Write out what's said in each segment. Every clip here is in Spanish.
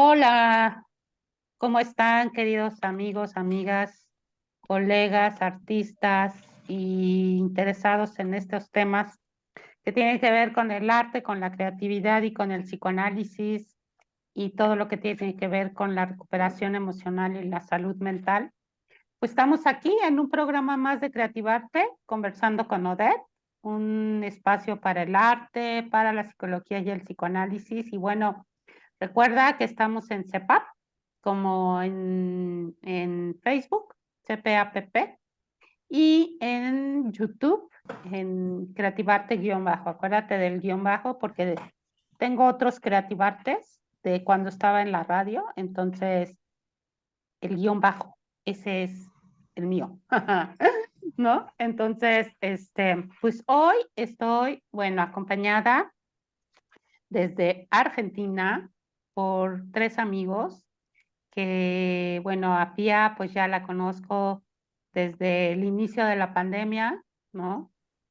Hola, ¿cómo están, queridos amigos, amigas, colegas, artistas y interesados en estos temas que tienen que ver con el arte, con la creatividad y con el psicoanálisis y todo lo que tiene que ver con la recuperación emocional y la salud mental? Pues estamos aquí en un programa más de Creativarte, conversando con Odette, un espacio para el arte, para la psicología y el psicoanálisis. Y bueno, recuerda que estamos en CEPAP, como en Facebook, CPAPP, y en YouTube, en Creativarte-bajo. Acuérdate del guión bajo porque tengo otros Creativartes de cuando estaba en la radio, entonces el guión bajo, ese es el mío, ¿no? Entonces, pues hoy estoy, bueno, acompañada desde Argentina por tres amigos que, bueno, a Pía pues ya la conozco desde el inicio de la pandemia, ¿no?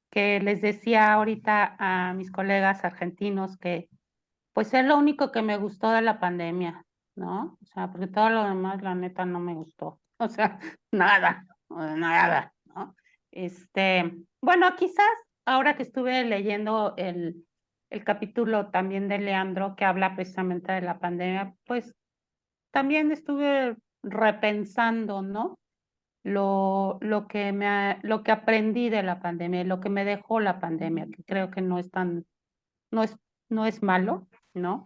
Que les decía ahorita a mis colegas argentinos que pues es lo único que me gustó de la pandemia, ¿no? O sea, porque todo lo demás, la neta, no me gustó. O sea, nada, nada, ¿no? Bueno, quizás ahora que estuve leyendo el capítulo también de Leandro que habla precisamente de la pandemia, pues también estuve repensando, ¿no? Lo que aprendí de la pandemia, lo que me dejó la pandemia, que creo que no es, no es malo, ¿no?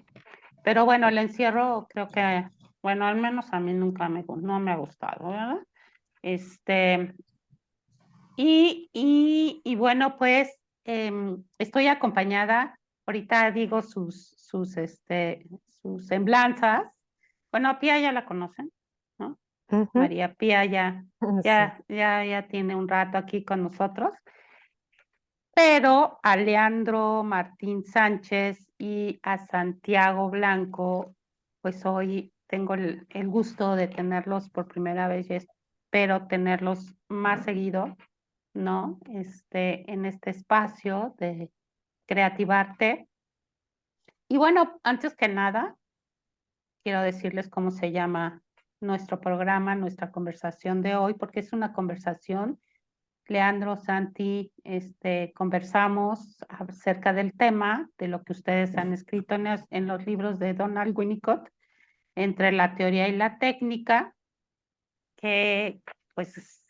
Pero bueno, el encierro creo que, bueno, al menos a mí nunca no me ha gustado, ¿verdad? Este, y bueno, pues estoy acompañada, ahorita digo sus semblanzas. Bueno, a Pía ya la conocen, ¿no? Ujú. María Pía ya, Sí. ya tiene un rato aquí con nosotros, pero a Leandro Martín Sánchez y a Santiago Blanco, pues hoy tengo el gusto de tenerlos por primera vez y espero tenerlos más seguido, ¿no? En este espacio de Creativarte. Y bueno, antes que nada, quiero decirles cómo se llama nuestro programa, nuestra conversación de hoy, porque es una conversación. Leandro, Santi, conversamos acerca del tema, de lo que ustedes han escrito en los libros de Donald Winnicott, entre la teoría y la técnica, que pues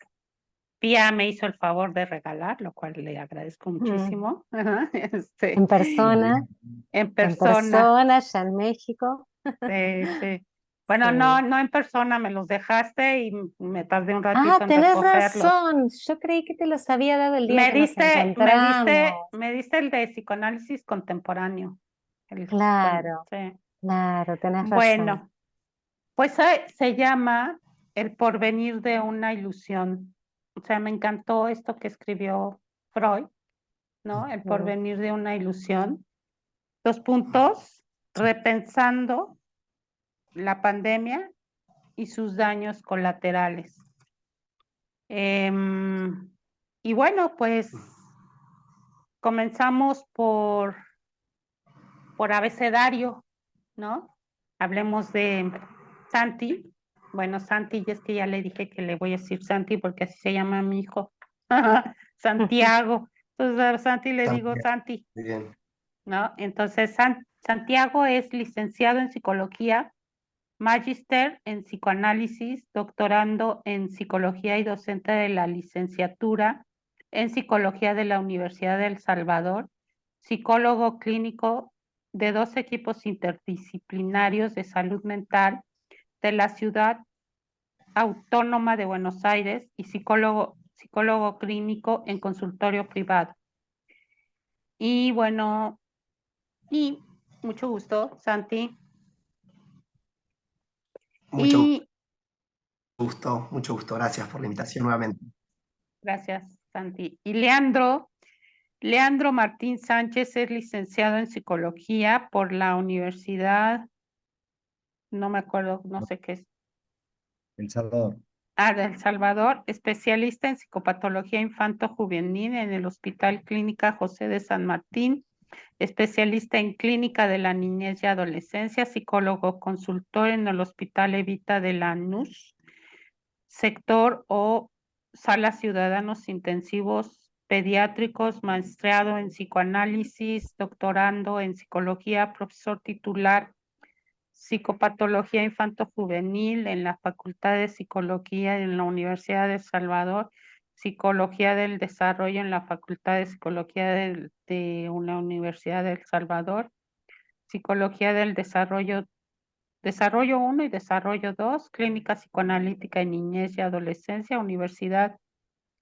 Pía me hizo el favor de regalar, lo cual le agradezco Mm. muchísimo, En persona, en persona. ya en México. Sí. Bueno, Sí. no en persona, me los dejaste y me tardé un Ah, ratito en tenés recogerlos. razón. Yo creí que te los había dado el día que nos encontramos. Me diste el de psicoanálisis contemporáneo. Claro, Sí. claro, tenés razón. Bueno, pues se llama El porvenir de una ilusión. O sea, me encantó esto que escribió Freud, ¿no? El Mm. porvenir de una ilusión. Dos puntos, repensando la pandemia y sus daños colaterales. Y bueno, pues comenzamos por abecedario, ¿no? Hablemos de Santi. Bueno, Santi, y es que ya le dije que le voy a decir Santi porque así se llama mi hijo. Santiago. Entonces a Santi le digo También, Santi, bien. ¿no? Entonces Santiago es licenciado en psicología, magíster en psicoanálisis, doctorando en psicología y docente de la licenciatura en psicología de la Universidad de El Salvador, psicólogo clínico de dos equipos interdisciplinarios de salud mental de la Ciudad Autónoma de Buenos Aires y psicólogo clínico en consultorio privado. Y bueno, y mucho gusto, Santi. Mucho Y mucho gusto. Gracias por la invitación nuevamente. gracias, Santi. Y Leandro Martín Sánchez es licenciado en psicología por la Universidad, no me acuerdo, no sé qué es, El Salvador. de El Salvador, especialista en psicopatología infanto-juvenil en el Hospital Clínica José de San Martín especialista en clínica de la niñez y adolescencia, psicólogo consultor en el Hospital Evita de Lanús, sector o salas ciudadanos intensivos pediátricos, maestrado en psicoanálisis, doctorando en psicología, profesor titular psicopatología infanto-juvenil en la Facultad de Psicología en la Universidad de El Salvador, psicología del desarrollo en la Facultad de Psicología de una Universidad de El Salvador, psicología del desarrollo 1 y desarrollo 2, clínica psicoanalítica en niñez y adolescencia, Universidad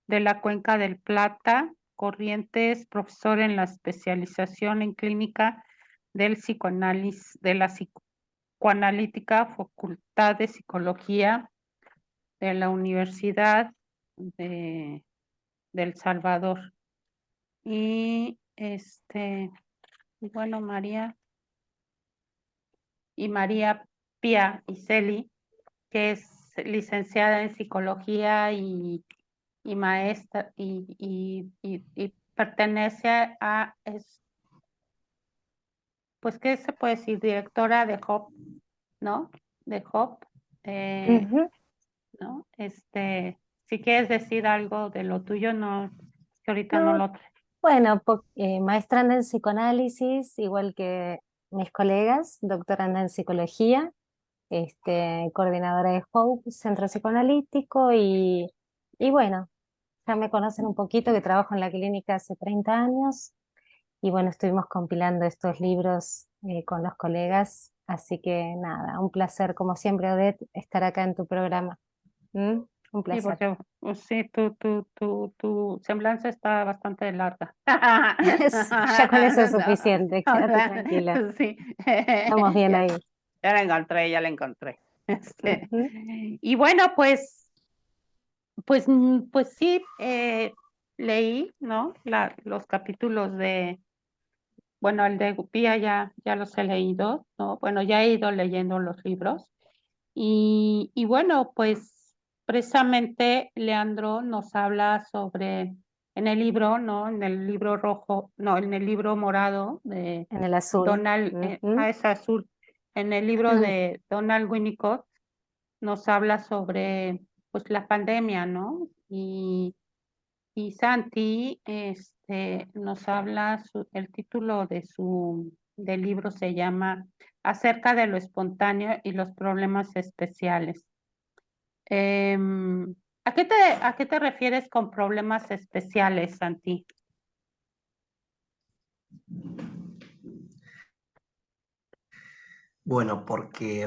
de la Cuenca del Plata, Corrientes, profesor en la especialización en clínica del psicoanálisis, de la psicoanalítica, Facultad de Psicología de la Universidad de El Salvador. Y bueno, María Pía Iseli, que es licenciada en psicología y maestra y pertenece a, pues, ¿qué se puede decir? Directora de HOP, ¿no? De HOP, Ujú. ¿no? Si quieres decir algo de lo tuyo, no, que ahorita no No, lo... bueno, maestranda en psicoanálisis, igual que mis colegas, doctoranda en psicología, coordinadora de Hope, centro psicoanalítico y bueno, ya me conocen un poquito que trabajo en la clínica hace 30 años y bueno, estuvimos compilando estos libros con los colegas, así que nada, un placer como siempre, Odette, estar acá en tu programa. ¿Mm? Un Sí, placer. porque sí, tu semblanza está bastante larga. Ya con eso es No, suficiente, o quédate sea, tranquila. sí. Estamos bien Ya, ahí. ya la encontré, ya la encontré. Ujú. Y bueno, pues sí, leí, ¿no? Los capítulos bueno, el de Gupía ya los he leído, ¿no? Bueno, ya he ido leyendo los libros. Y bueno, pues precisamente Leandro nos habla sobre, en el libro, ¿no? En el libro rojo, no, en el libro morado de En el azul. Donald, Ujú. es azul, en el libro de Donald Winnicott nos habla sobre, pues, la pandemia, ¿no? Y Santi, nos habla, el título del libro se llama Acerca de lo espontáneo y los problemas especiales. Em, a qué te refieres con problemas especiales, Santi? Bueno, porque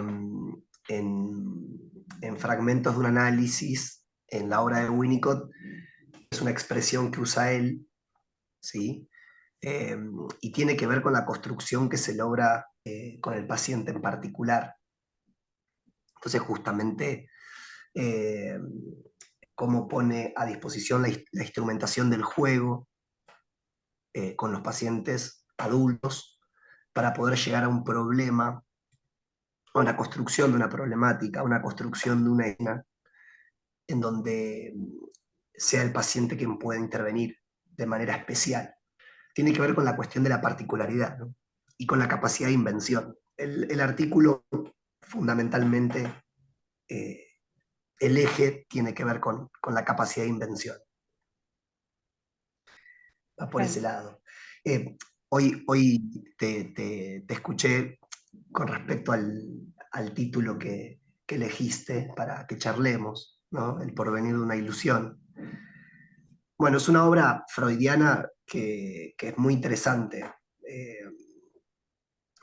en fragmentos de un análisis, en la obra de Winnicott, es una expresión que usa él, ¿sí? Y tiene que ver con la construcción que se logra con el paciente en particular. Entonces, justamente, eh, cómo pone a disposición la instrumentación del juego con los pacientes adultos para poder llegar a un problema, a una construcción de una problemática, a una construcción de una escena en donde sea el paciente quien pueda intervenir de manera especial. Tiene que ver con la cuestión de la particularidad, ¿no? Y con la capacidad de invención. El artículo fundamentalmente, el eje tiene que ver con la capacidad de invención. Va por ese lado. Hoy te escuché con respecto al título que elegiste para que charlemos, ¿no? El porvenir de una ilusión. Bueno, es una obra freudiana que es muy interesante. Eh,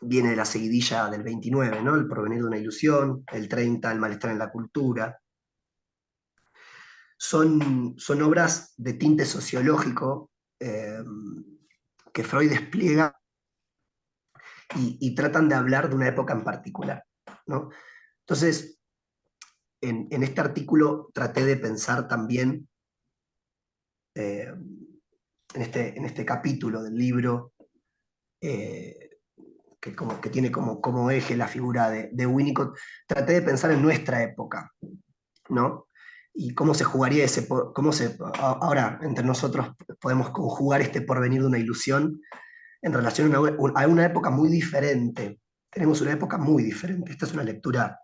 Viene de la seguidilla del 29, ¿no? El porvenir de una ilusión, el 30, el malestar en la cultura. Son obras de tinte sociológico que Freud despliega y tratan de hablar de una época en particular, ¿no? Entonces, en este artículo traté de pensar también, en este capítulo del libro, que tiene como eje la figura de Winnicott, traté de pensar en nuestra época, ¿no? Y cómo se jugaría ahora entre nosotros podemos conjugar este porvenir de una ilusión en relación a una época muy diferente. Tenemos una época muy diferente. Esta es una lectura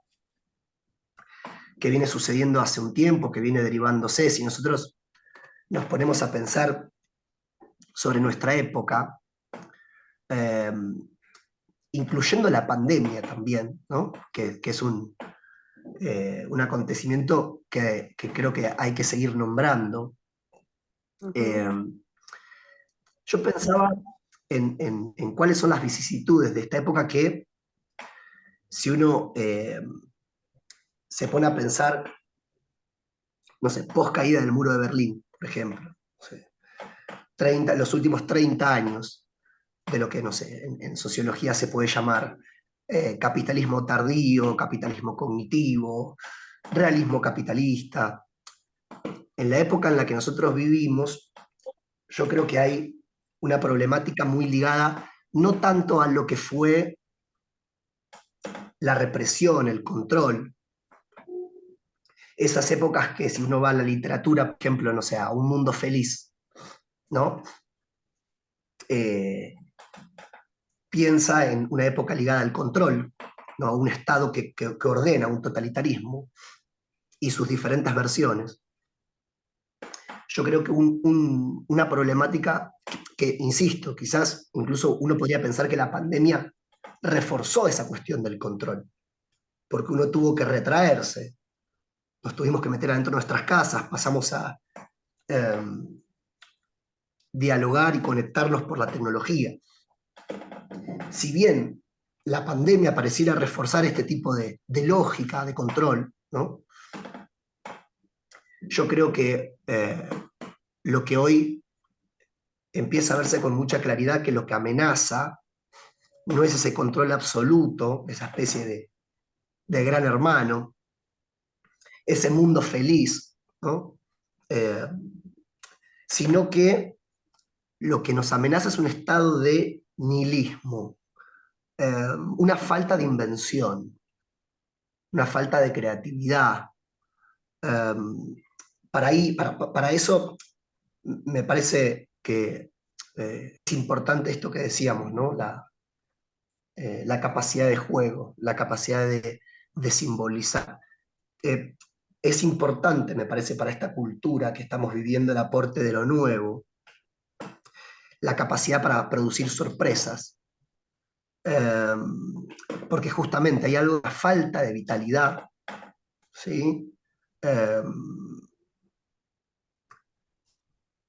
que viene sucediendo hace un tiempo, que viene derivándose. Si nosotros nos ponemos a pensar sobre nuestra época, eh, incluyendo la pandemia también, ¿no? Que es un acontecimiento que creo que hay que seguir nombrando. Eh, yo pensaba en cuáles son las vicisitudes de esta época que, si uno se pone a pensar, no sé, post caída del muro de Berlín, por ejemplo, no sé, los últimos 30 años de lo que, no sé, en sociología se puede llamar capitalismo tardío, capitalismo cognitivo, realismo capitalista. En la época en la que nosotros vivimos, yo creo que hay una problemática muy ligada no tanto a lo que fue la represión, el control, esas épocas que si uno va a la literatura, por ejemplo, no sé, a Un Mundo Feliz, ¿no? Piensa en una época ligada al control, ¿no? A un Estado que ordena un totalitarismo y sus diferentes versiones. Yo creo que una problemática que, insisto, quizás incluso uno podría pensar que la pandemia reforzó esa cuestión del control, porque uno tuvo que retraerse, nos tuvimos que meter adentro de nuestras casas, pasamos a dialogar y conectarnos por la tecnología. Si bien la pandemia pareciera reforzar este tipo de lógica, de control, ¿no? Yo creo que lo que hoy empieza a verse con mucha claridad, que lo que amenaza no es ese control absoluto, esa especie de gran hermano, ese mundo feliz, ¿no? Sino que lo que nos amenaza es un estado de nihilismo, una falta de invención, una falta de creatividad. Para eso me parece que es importante esto que decíamos, ¿no? La capacidad de juego, la capacidad de simbolizar. Es importante, me parece, para esta cultura que estamos viviendo el aporte de lo nuevo, la capacidad para producir sorpresas, eh, porque justamente hay algo de falta de vitalidad, ¿sí? Eh,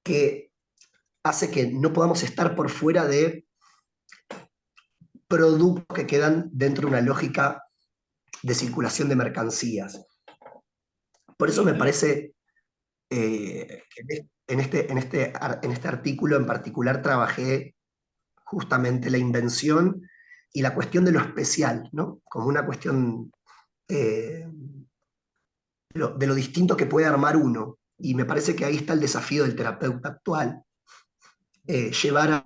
que hace que no podamos estar por fuera de productos que quedan dentro de una lógica de circulación de mercancías. Por eso me parece que en este artículo en particular trabajé justamente la invención y la cuestión de lo especial, ¿no? Como una cuestión eh, de lo distinto que puede armar uno. Y me parece que ahí está el desafío del terapeuta actual, llevar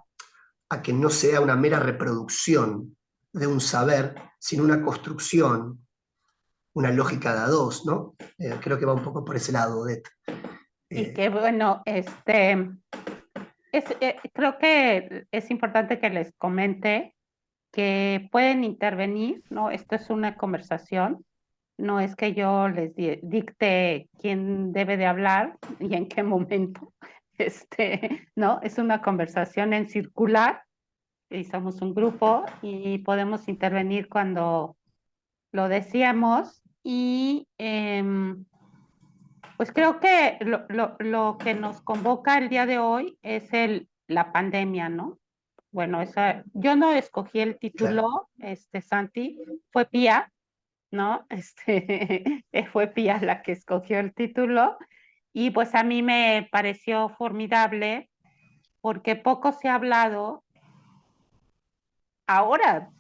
a que no sea una mera reproducción de un saber, sino una construcción, una lógica de a dos, ¿no? Creo que va un poco por ese lado, Odette. Y que bueno, creo que es importante que les comente que pueden intervenir, ¿no? Esto es una conversación, no es que yo les dicte quién debe de hablar y en qué momento, ¿no? Es una conversación en circular y somos un grupo y podemos intervenir cuando lo decíamos y pues creo que lo que nos convoca el día de hoy es la pandemia, ¿no? Bueno, yo no escogí el título, Santi, fue Pía, ¿no? Fue Pía la que escogió el título y pues a mí me pareció formidable porque poco se ha hablado ahora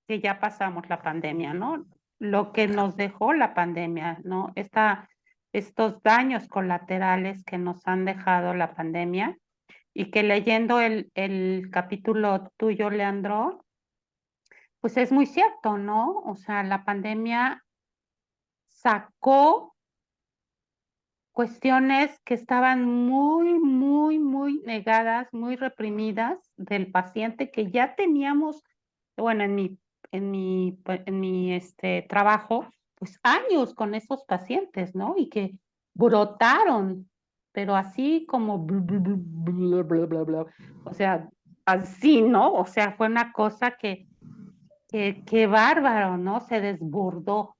que ya pasamos la pandemia, ¿no? Lo que nos dejó la pandemia, ¿no? Estos daños colaterales que nos han dejado la pandemia y que leyendo el capítulo tuyo, Leandro, pues es muy cierto, ¿no? O sea, la pandemia sacó cuestiones que estaban muy, muy, muy negadas, muy reprimidas del paciente que ya teníamos, bueno, en mi trabajo, pues años con esos pacientes, ¿no? Y que brotaron, pero así como o sea, así, ¿no? O sea, fue una cosa que bárbaro, ¿no? Se desbordó,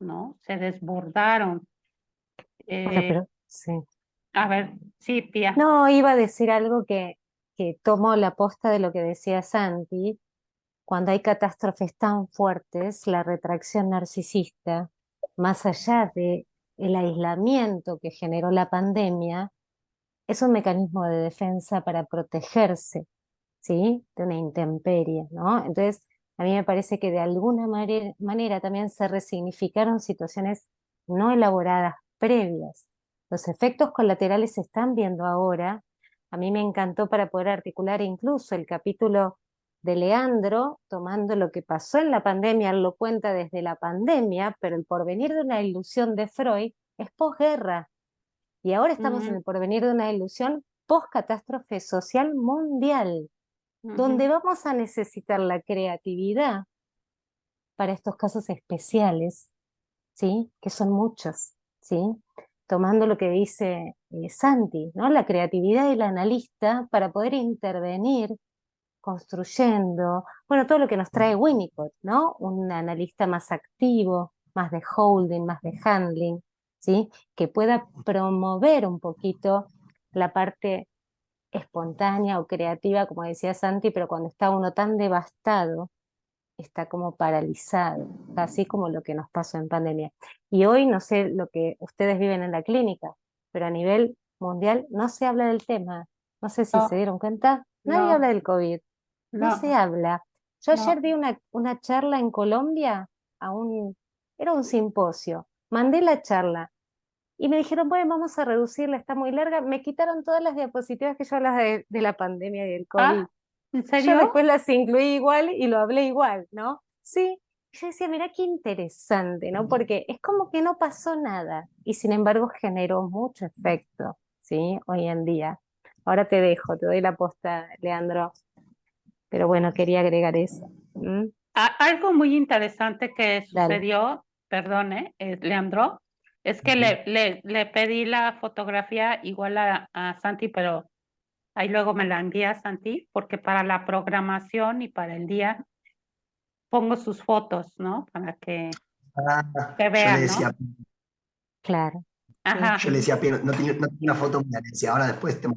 ¿no? Se desbordaron. Bueno, Eh, pero sí. a ver, sí, Pía. No, iba a decir algo que tomo la posta de lo que decía Santi. Cuando hay catástrofes tan fuertes, la retracción narcisista, más allá de el aislamiento que generó la pandemia, es un mecanismo de defensa para protegerse, ¿sí? De una intemperie, ¿no? Entonces, a mí me parece que de alguna manera también se resignificaron situaciones no elaboradas previas. Los efectos colaterales se están viendo ahora. A mí me encantó para poder articular incluso el capítulo de Leandro, tomando lo que pasó en la pandemia, él lo cuenta desde la pandemia, pero el porvenir de una ilusión de Freud es posguerra. Y ahora estamos en Ujú, el porvenir de una ilusión post-catástrofe social mundial, ujú, donde vamos a necesitar la creatividad para estos casos especiales, ¿sí? Que son muchos, ¿sí? Tomando lo que dice Santi, ¿no? La creatividad del analista para poder intervenir construyendo, bueno, todo lo que nos trae Winnicott, ¿no? Un analista más activo, más de holding, más de handling, ¿sí? Que pueda promover un poquito la parte espontánea o creativa, como decía Santi, pero cuando está uno tan devastado, está como paralizado, así como lo que nos pasó en pandemia. Y hoy no sé lo que ustedes viven en la clínica, pero a nivel mundial no se habla del tema. No sé si se no, dieron cuenta, nadie habla no, del COVID, no se no, habla. Yo ayer no. di una charla en Colombia, era un simposio, mandé la charla y me dijeron, bueno, vamos a reducirla, está muy larga. Me quitaron todas las diapositivas que yo hablaba de la pandemia y del COVID. Ah, ¿en Yo serio? después las incluí igual y lo hablé igual, ¿no? Sí, yo decía, mira qué interesante, ¿no? Porque es como que no pasó nada y sin embargo generó mucho efecto, ¿sí? Hoy en día. Ahora te dejo, te doy la posta, Leandro, pero bueno, quería agregar eso. ¿Mm? Algo muy interesante que Dale. sucedió, perdone, Leandro, es que Ujú. le pedí la fotografía igual a Santi, pero ahí luego me la envía Santi, porque para la programación y para el día pongo sus fotos, ¿no? Para Ah, que yo le vean, ¿no? decía, Claro. Sí, Ajá. yo le decía, no tenía, no tenía una foto mía, le decía, ahora después te...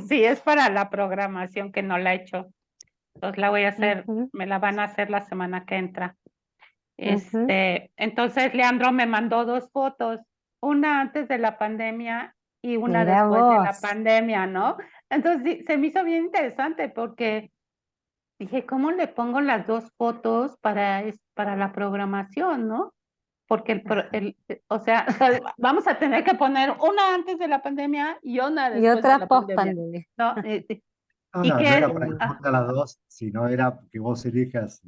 Sí, es para la programación que no la he hecho. Entonces la voy a hacer, ujú, me la van a hacer la semana que entra. ujú. Entonces Leandro me mandó dos fotos, una antes de la pandemia y una Mira después de la vos. pandemia, ¿no? Entonces sí, se me hizo bien interesante porque dije, ¿cómo le pongo las dos fotos para la programación, ¿no? Porque o sea, vamos a tener que poner una antes de la pandemia y una Y después de otra la post pandemia, pandemia. ¿no? No, Y no, no era que, para que Sí. ponga las dos, sino era que vos elijas.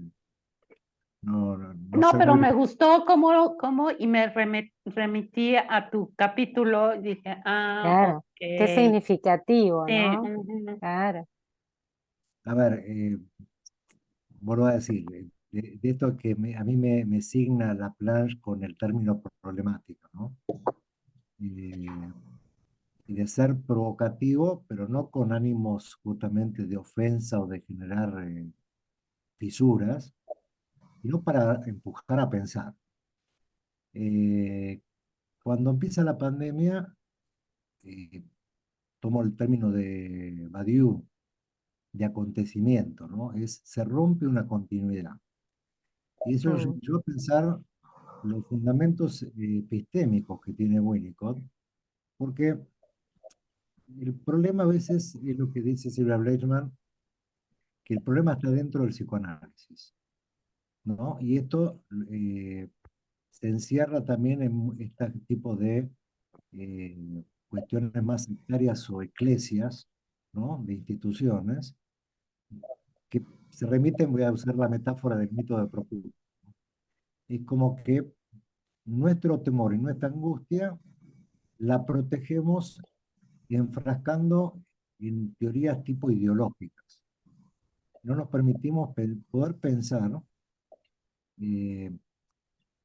No, no, no no, soy pero muy... me gustó cómo, y me remití a tu capítulo y dije, ah, ok. Claro. Qué significativo, Sí, ¿no? ujú. Claro. A ver, vuelvo a decir, de esto que a mí me signa la planche con el término problemático, ¿no? Eh, y de ser provocativo, pero no con ánimos justamente de ofensa o de generar fisuras, sino para empujar a pensar. Eh, Cuando empieza la pandemia, eh, tomo el término de Badiou, de acontecimiento, ¿no? Se rompe una continuidad. Y eso Mm, yo a pensar los fundamentos epistémicos que tiene Winnicott, porque el problema a veces es lo que dice Silvia Bleichman, que el problema está dentro del psicoanálisis, ¿no? Y esto se encierra también en este tipo de cuestiones más sectarias o eclesias, ¿no? De instituciones, que se remiten, voy a usar la metáfora del mito de Procopio. Es como que nuestro temor y nuestra angustia la protegemos enfrascando en teorías tipo ideológicas. No nos permitimos poder pensar eh,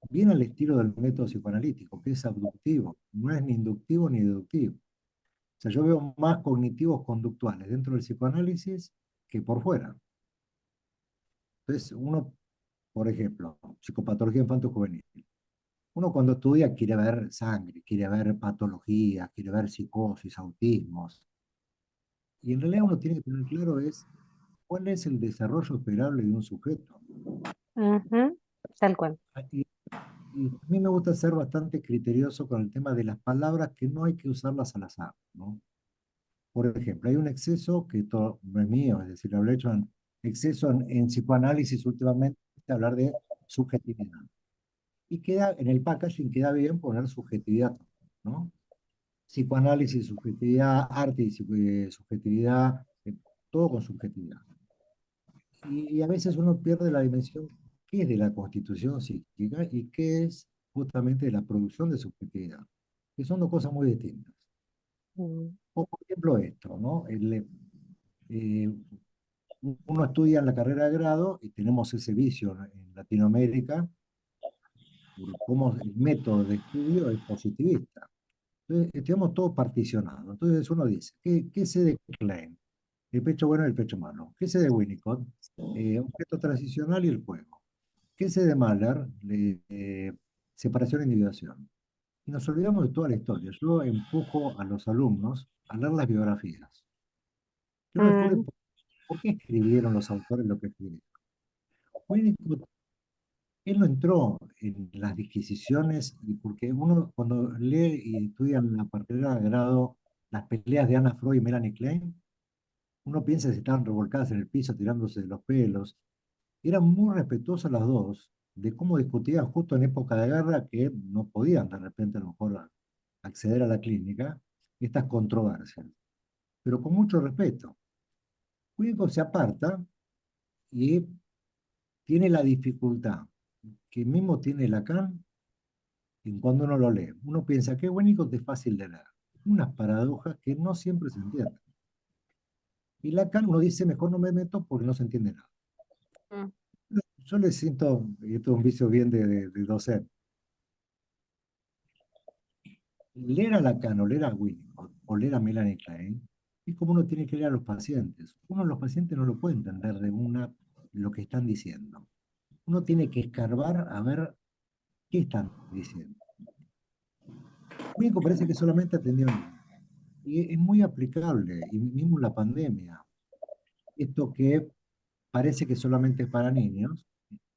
bien al estilo del método psicoanalítico, que es abductivo, no es ni inductivo ni deductivo. O sea, yo veo más cognitivos conductuales dentro del psicoanálisis que por fuera. Entonces, uno, por ejemplo, psicopatología infanto-juvenil. Uno cuando estudia quiere ver sangre, quiere ver patologías, quiere ver psicosis, autismos. Y en realidad uno tiene que tener claro es cuál es el desarrollo esperable de un sujeto. Ujú, tal cual. Y, y a mí me gusta ser bastante criterioso con el tema de las palabras que no hay que usarlas al azar, ¿no? Por ejemplo, hay un exceso que esto no es mío, es decir, lo he hecho en exceso en psicoanálisis últimamente, hablar de subjetividad. Y queda en el packaging, queda bien poner subjetividad, ¿no? Psicoanálisis, subjetividad, arte y subjetividad, todo con subjetividad. Y a veces uno pierde la dimensión qué es de la constitución psíquica y qué es justamente de la producción de subjetividad, que son dos cosas muy distintas. Mm, O por ejemplo esto, ¿no? Eh, uno estudia en la carrera de grado y tenemos ese vicio en Latinoamérica por cómo el método de estudio es positivista. Entonces, estudiamos todo particionado. Entonces uno dice, ¿qué sé de Klein? El pecho bueno y el pecho malo. ¿Qué sé de Winnicott? Objeto transicional y el juego. ¿Qué sé de Mahler? Separación e individuación. Y nos olvidamos de toda la historia. Yo empujo a los alumnos a leer las biografías. Que uno descubre mm, por qué escribieron los autores lo que escribieron. Winnicott, él no entró en las disquisiciones, y porque uno cuando lee y estudia en la carrera de grado las peleas de Anna Freud y Melanie Klein, uno piensa que estaban revolcadas en el piso tirándose de los pelos. Eran muy respetuosas las dos de cómo discutían justo en época de guerra que no podían de repente a lo mejor acceder a la clínica, estas controversias, pero con mucho respeto. Winnicott se aparta y tiene la dificultad que mismo tiene Lacan en cuando uno lo lee. Uno piensa que Winnicott es fácil de leer. Unas paradojas que no siempre se entienden. Y Lacan uno dice, mejor no me meto porque no se entiende nada. mm. Yo le siento, y esto es un vicio bien de docente, leer a Lacan o leer a Winnicott o leer a Melanie Klein es como uno tiene que leer a los pacientes. Uno a los pacientes no lo puede entender de una lo que están diciendo. Uno tiene que escarbar a ver qué están diciendo. Winnicott parece que solamente atendió niños. Y es muy aplicable, y mismo en la pandemia. Esto que parece que solamente es para niños,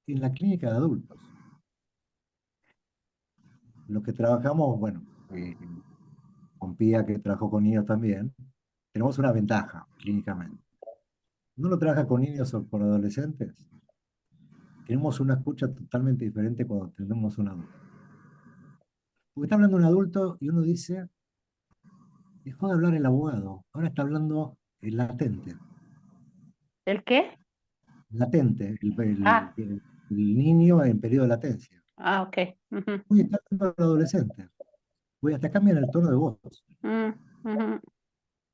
en la clínica de adultos. Los que trabajamos, bueno, con Pía que trabajó con niños también, tenemos una ventaja clínicamente. No lo trabaja con niños o con adolescentes. Tenemos una escucha totalmente diferente cuando tenemos un adulto. Porque está hablando un adulto y uno dice, dejó de hablar el abogado, ahora está hablando el latente. ¿El qué? Latente, Ah, el niño en periodo de latencia. ok. Ujú, Uy, está hablando el adolescente. Uy, hasta cambian el tono de voz. mm, ujú.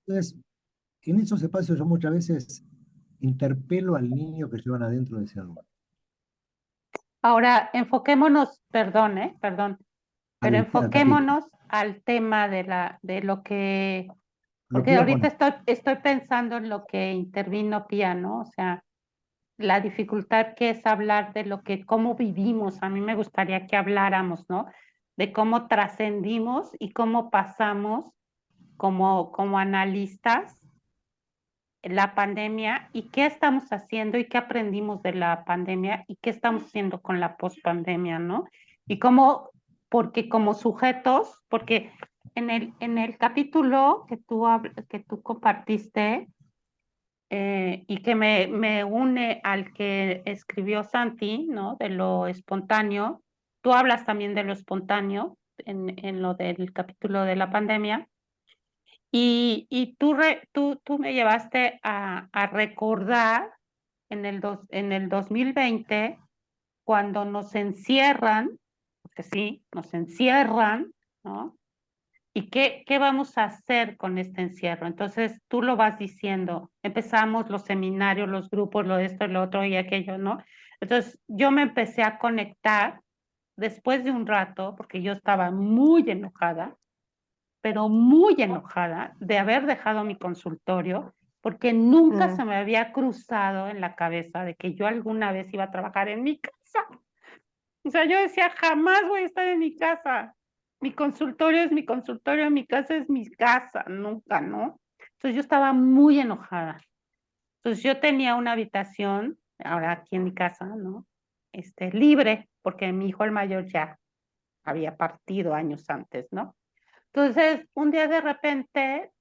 Entonces, en esos espacios yo muchas veces interpelo al niño que llevan adentro de ese adulto. Ahora, enfoquémonos, perdón, perdón, pero Al capítulo. enfoquémonos al tema de lo que, Lo que porque iba a ahorita poner. estoy pensando en lo que intervino Pía, ¿no? O sea, la dificultad que es hablar de lo que, cómo vivimos. A mí me gustaría que habláramos, ¿no? De cómo trascendimos y cómo pasamos como analistas la pandemia y qué estamos haciendo y qué aprendimos de la pandemia y qué estamos haciendo con la pospandemia, ¿no? Y cómo, porque como sujetos, porque en el capítulo que tú compartiste, y que me une al que escribió Santi, ¿no? De lo espontáneo. Tú hablas también de lo espontáneo en lo del capítulo de la pandemia. Y tú me llevaste a recordar en el 2020, cuando nos encierran, porque sí, nos encierran, ¿no? ¿Y qué vamos a hacer con este encierro? Entonces tú lo vas diciendo, empezamos los seminarios, los grupos, lo de esto, lo otro y aquello, ¿no? Entonces yo me empecé a conectar después de un rato, porque yo estaba muy enojada, pero muy enojada de haber dejado mi consultorio, porque nunca se me había cruzado en la cabeza de que yo alguna vez iba a trabajar en mi casa. O sea, yo decía, jamás voy a estar en mi casa. Mi consultorio es mi consultorio, mi casa es mi casa, nunca, ¿no? Entonces yo estaba muy enojada. Entonces yo tenía una habitación, ahora aquí en mi casa, ¿no? Libre, porque mi hijo el mayor ya había partido años antes, ¿no? Entonces, un día de repente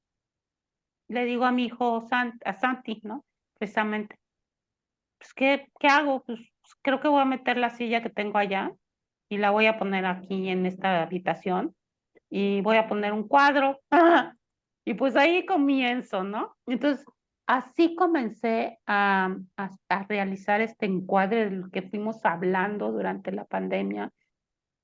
le digo a mi hijo, a Santi, ¿no? Precisamente, pues, ¿qué hago? Pues creo que voy a meter la silla que tengo allá y la voy a poner aquí en esta habitación y voy a poner un cuadro. Y pues ahí comienzo, ¿no? Entonces, así comencé a realizar este encuadre del que fuimos hablando durante la pandemia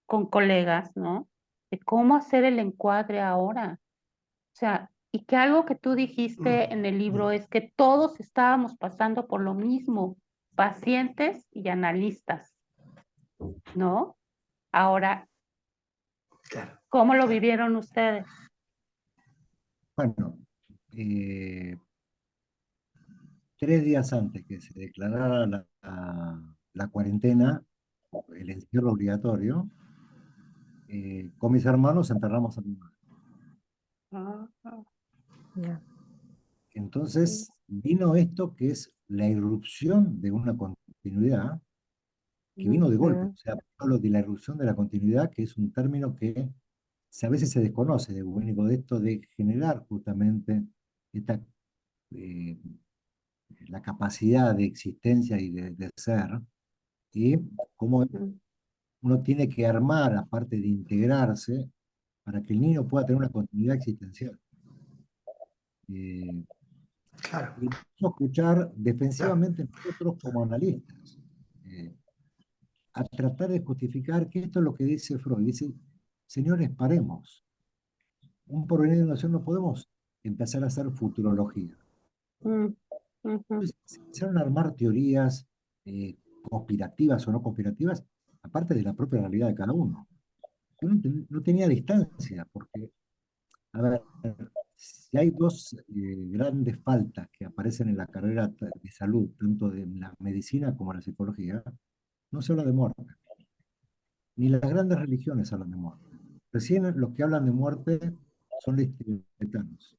con colegas, ¿no? De cómo hacer el encuadre ahora. O sea, y que algo que tú dijiste en el libro es que todos estábamos pasando por lo mismo, pacientes y analistas, ¿no? Ahora, Claro, ¿cómo lo claro. vivieron ustedes? Bueno, 3 días antes que se declarara la cuarentena, el encierro obligatorio, con mis hermanos enterramos a mi madre. Ah, ah, Ya. sí. Entonces vino esto que es la irrupción de una continuidad que vino de golpe. Ujú, O sea, hablo de la irrupción de la continuidad, que es un término que a veces se desconoce de Winnicott, de esto de generar justamente esta, eh, la capacidad de existencia y de ser, y cómo ujú, uno tiene que armar, aparte de integrarse, para que el niño pueda tener una continuidad existencial. Eh, Claro, y vamos a escuchar claro. defensivamente nosotros como analistas, eh, a tratar de justificar que esto es lo que dice Freud. Dice, señores, paremos. Un porvenir de nación no podemos empezar a hacer futurología. Mm, ujú, Entonces, se empezaron a armar teorías conspirativas o no conspirativas, aparte de la propia realidad de cada uno. Yo no tenía distancia, porque, a ver, si hay dos grandes faltas que aparecen en la carrera de salud, tanto de la medicina como la psicología, no se habla de muerte. Ni las grandes religiones hablan de muerte. Recién los que hablan de muerte son los tibetanos.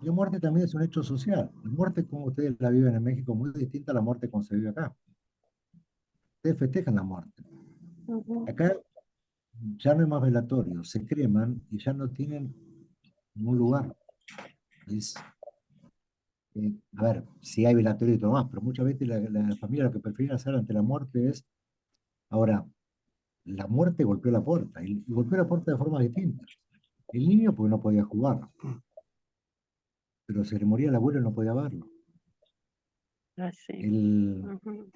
La muerte también es un hecho social. La muerte, como ustedes la viven en México, es muy distinta a la muerte como se vive acá. Ustedes festejan la muerte. ujú. Acá ya no hay más velatorios, se creman y ya no tienen ningún lugar. Es, a ver, sí hay velatorio y todo más, pero muchas veces la familia lo que prefiere hacer ante la muerte es, ahora, la muerte golpeó la puerta y golpeó la puerta de forma distinta. El niño porque no podía jugar, pero se le moría el abuelo y no podía verlo. Así. El, Ujú,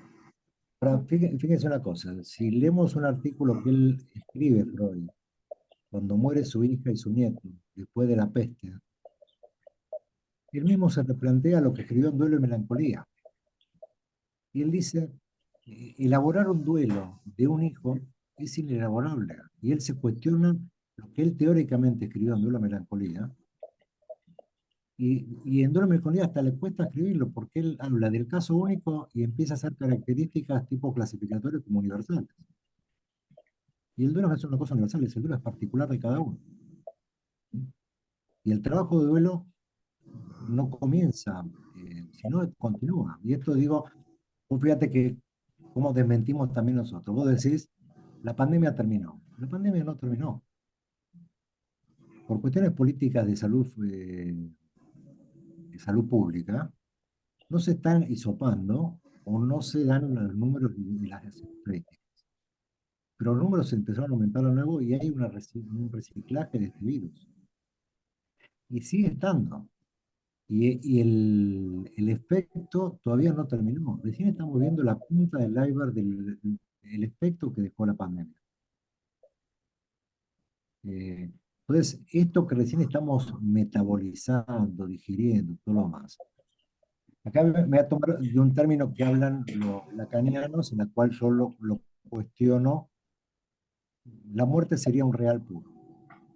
ahora, ujú, fíjense una cosa, si leemos un artículo que él escribe, Freud, cuando muere su hija y su nieto, después de la peste, él mismo se replantea lo que escribió en Duelo y Melancolía. Y él dice, elaborar un duelo de un hijo es inelaborable. Y él se cuestiona lo que él teóricamente escribió en Duelo y Melancolía. Y en Duelo y Melancolía hasta le cuesta escribirlo, porque él habla del caso único y empieza a hacer características tipo clasificatorias como universales. Y el duelo no es una cosa universal, el duelo es particular de cada uno. Y el trabajo de duelo no comienza, sino continúa. Y esto digo, vos fíjate que como desmentimos también nosotros. Vos decís, la pandemia terminó. La pandemia no terminó. Por cuestiones políticas de salud pública, no se están hisopando o no se dan los números y las estadísticas. Pero los números se empezaron a aumentar de nuevo y hay un reciclaje de este virus. Y sigue estando. Y el efecto todavía no terminó. Recién estamos viendo la punta del iceberg del efecto que dejó la pandemia. Entonces, esto que recién estamos metabolizando, digiriendo, todo lo más. Acá me voy a tomar de un término que hablan los lacanianos, en la cual yo lo cuestiono. La muerte sería un real puro.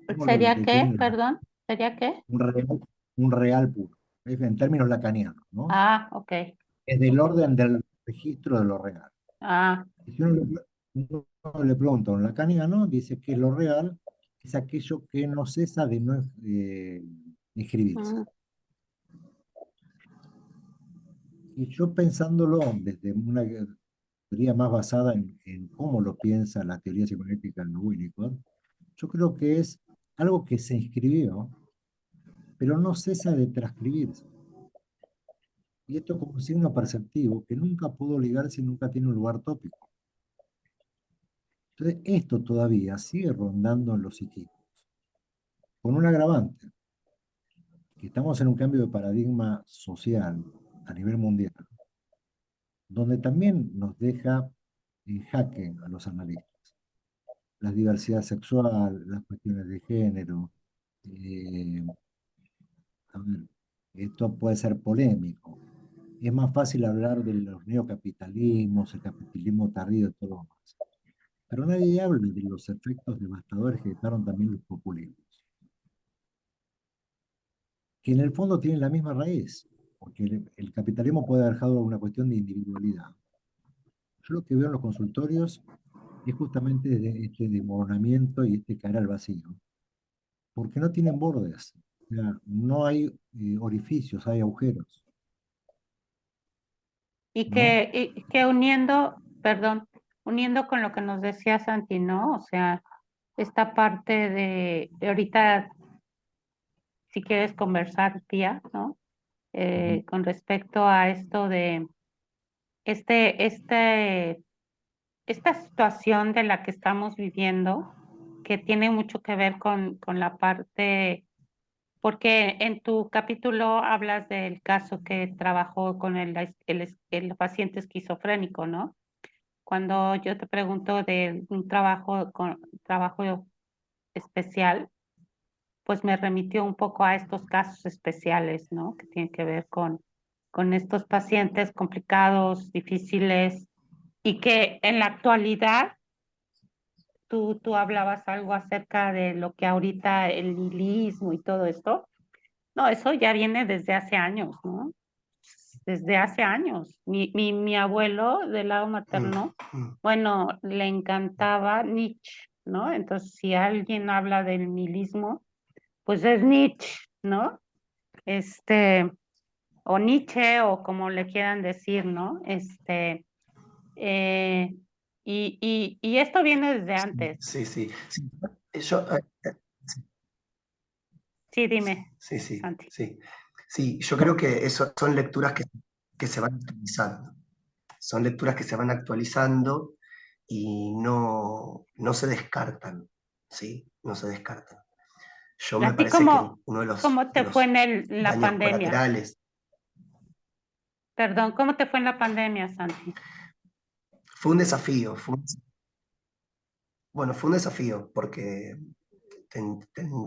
¿Cómo lo ¿Sería qué? definen Perdón, ¿sería qué? un real puro? Es en términos lacanianos, ¿no? Ah, ok. Es del orden del registro de lo real. Ah, Y si uno le pregunta a un lacaniano, dice que lo real es aquello que no cesa de no inscribirse. mm, Y yo pensándolo desde una teoría más basada en cómo lo piensa la teoría psicoanalítica en Winnicott, yo creo que es algo que se inscribió, pero no cesa de transcribirse. Y esto como un signo perceptivo que nunca pudo ligarse y nunca tiene un lugar tópico. Entonces, esto todavía sigue rondando en los psiquistas, con un agravante, que estamos en un cambio de paradigma social a nivel mundial, donde también nos deja en jaque a los analistas. La diversidad sexual, las cuestiones de género, eh, a ver, esto puede ser polémico. Es más fácil hablar de los neocapitalismos, el capitalismo tardío y todo lo demás. Pero nadie habla de los efectos devastadores que dejaron también los populismos, que en el fondo tienen la misma raíz, porque el capitalismo puede haber dejado una cuestión de individualidad. Yo lo que veo en los consultorios es justamente este desmoronamiento y este caer al vacío, porque no tienen bordes, o sea, no hay orificios, hay agujeros, ¿no? y que uniendo, perdón, uniendo con lo que nos decía Santi, ¿no? O sea, esta parte de ahorita, si quieres conversar, tía, ¿no? Ujú. Con respecto a esto de este, este, esta situación de la que estamos viviendo, que tiene mucho que ver con la parte, porque en tu capítulo hablas del caso que trabajó con el paciente esquizofrénico, ¿no? Cuando yo te pregunto de un trabajo especial, pues me remitió un poco a estos casos especiales, ¿no? Que tienen que ver con estos pacientes complicados, difíciles, y que en la actualidad tú hablabas algo acerca de lo que ahorita el nihilismo y todo esto. No, eso ya viene desde hace años, ¿no? Desde hace años. Mi abuelo del lado Mm, materno, mm. bueno, le encantaba Nietzsche, ¿no? Entonces, si alguien habla del nihilismo, pues es Nietzsche, ¿no? Este, o Nietzsche, o como le quieran decir, ¿no? Eh, y esto viene desde antes. Sí, sí, sí. Yo, Sí, dime, sí, sí, Santi. sí. Sí, yo creo que eso son lecturas que se van actualizando. Son lecturas que se van actualizando y no se descartan, ¿sí? No se descartan. Yo ¿A me ti parece que uno cómo de te fue los en la daños pandemia? colaterales Perdón, ¿cómo te fue en la pandemia, Santi? fue un desafío, bueno, fue un desafío porque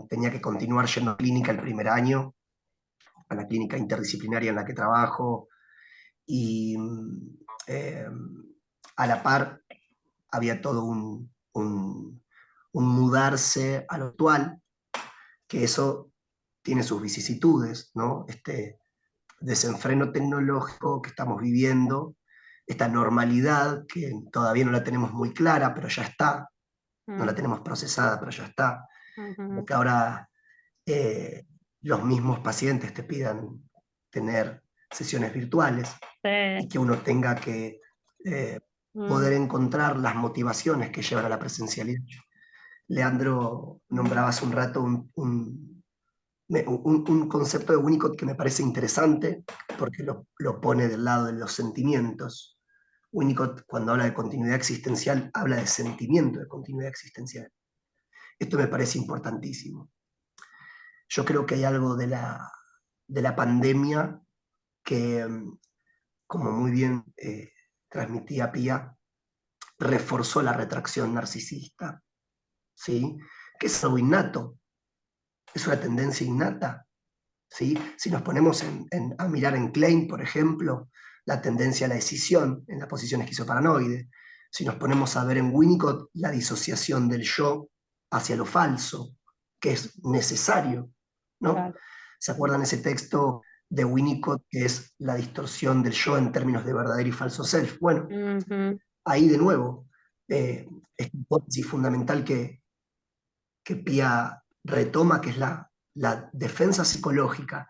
tenía que continuar yendo a clínica el primer año, a la clínica interdisciplinaria en la que trabajo, y eh, a la par había todo un mudarse a lo actual, que eso tiene sus vicisitudes, ¿no? Este desenfreno tecnológico que estamos viviendo, esta normalidad que todavía no la tenemos muy clara, pero ya está, no la Mm, tenemos procesada, pero ya está. ujú, Que ahora eh, los mismos pacientes te pidan tener sesiones virtuales y sí, que uno tenga que poder mm, encontrar las motivaciones que llevan a la presencialidad. Leandro nombraba hace un rato un concepto de Winnicott que me parece interesante porque lo pone del lado de los sentimientos. Winnicott, cuando habla de continuidad existencial, habla de sentimiento de continuidad existencial. Esto me parece importantísimo. Yo creo que hay algo de la pandemia que, como muy bien transmitía Pía, reforzó la retracción narcisista, ¿sí? que es algo innato, es una tendencia innata. ¿Sí? Si nos ponemos a mirar en Klein, por ejemplo, la tendencia a la escisión en la posición esquizoparanoide, si nos ponemos a ver en Winnicott la disociación del yo hacia lo falso, que es necesario, ¿no? Claro. ¿Se acuerdan ese texto de Winnicott que es la distorsión del yo en términos de verdadero y falso self? Bueno, ahí de nuevo, esta hipótesis fundamental que Pia retoma, que es la defensa psicológica,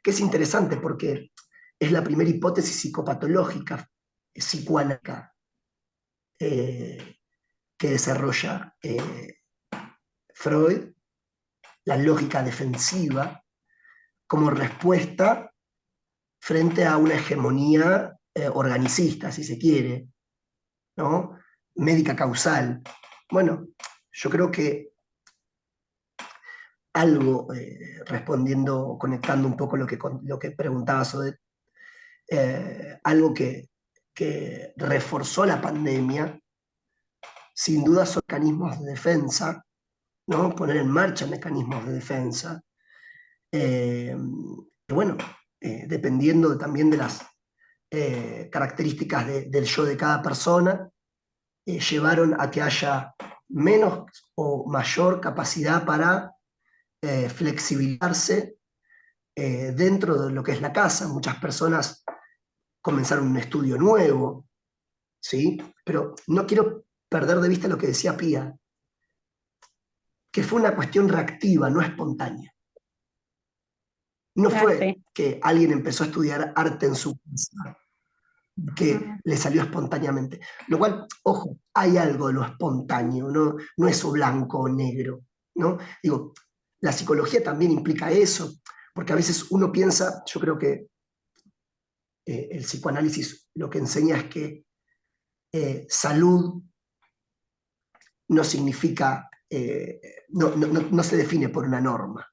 que es interesante porque es la primera hipótesis psicopatológica, psicoanalítica, que desarrolla Freud, la lógica defensiva, como respuesta frente a una hegemonía organicista, si se quiere, ¿no? Médica causal. Bueno, yo creo que algo, respondiendo, conectando un poco lo que preguntaba sobre algo que reforzó la pandemia, sin duda son mecanismos de defensa, ¿no? Poner en marcha mecanismos de defensa. Bueno, dependiendo también de las características del yo de cada persona, llevaron a que haya menos o mayor capacidad para flexibilizarse dentro de lo que es la casa. Muchas personas comenzaron un estudio nuevo, ¿sí? Pero no quiero perder de vista lo que decía Pía, que fue una cuestión reactiva, no espontánea. No fue sí. que alguien empezó a estudiar arte en su casa, que le salió espontáneamente. Lo cual, ojo, hay algo de lo espontáneo, no es o blanco o negro, ¿no? Digo, la psicología también implica eso, porque a veces uno piensa, yo creo que el psicoanálisis lo que enseña es que salud no significa, no se define por una norma,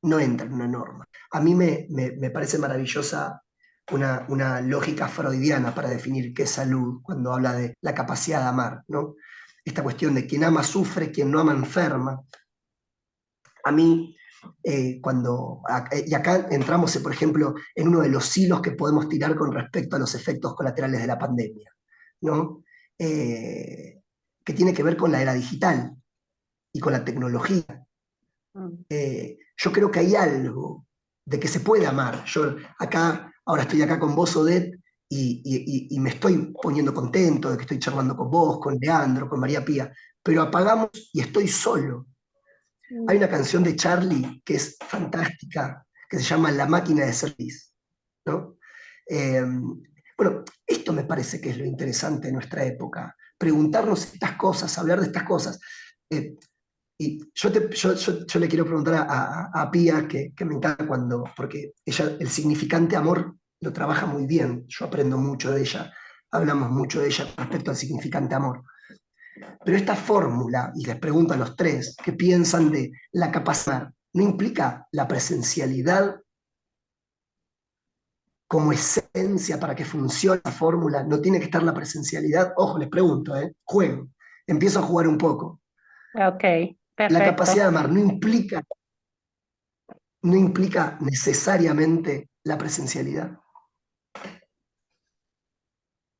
no entra en una norma. A mí me parece maravillosa una lógica freudiana para definir qué es salud cuando habla de la capacidad de amar, ¿no? Esta cuestión de quien ama sufre, quien no ama enferma. A mí, y acá entramos, por ejemplo, en uno de los hilos que podemos tirar con respecto a los efectos colaterales de la pandemia, ¿no? Que tiene que ver con la era digital y con la tecnología. Yo creo que hay algo de que se puede amar. Yo ahora estoy acá con vos, Odette, y me estoy poniendo contento de que estoy charlando con vos, con Leandro, con María Pía, pero apagamos y estoy solo. Hay una canción de Charlie que es fantástica, que se llama La máquina de ser feliz, ¿no? Bueno, esto me parece que es lo interesante de nuestra época, preguntarnos estas cosas, hablar de estas cosas. Y yo le quiero preguntar a Pía, que me encanta porque ella el significante amor lo trabaja muy bien, yo aprendo mucho de ella, hablamos mucho de ella respecto al significante amor. Pero esta fórmula, y les pregunto a los tres, ¿qué piensan de la capacidad? ¿No implica la presencialidad como esencia para que funcione la fórmula? ¿No tiene que estar la presencialidad? Ojo, les pregunto, juego, empiezo a jugar un poco. Ok, La capacidad de perfecto. amar no implica necesariamente la presencialidad.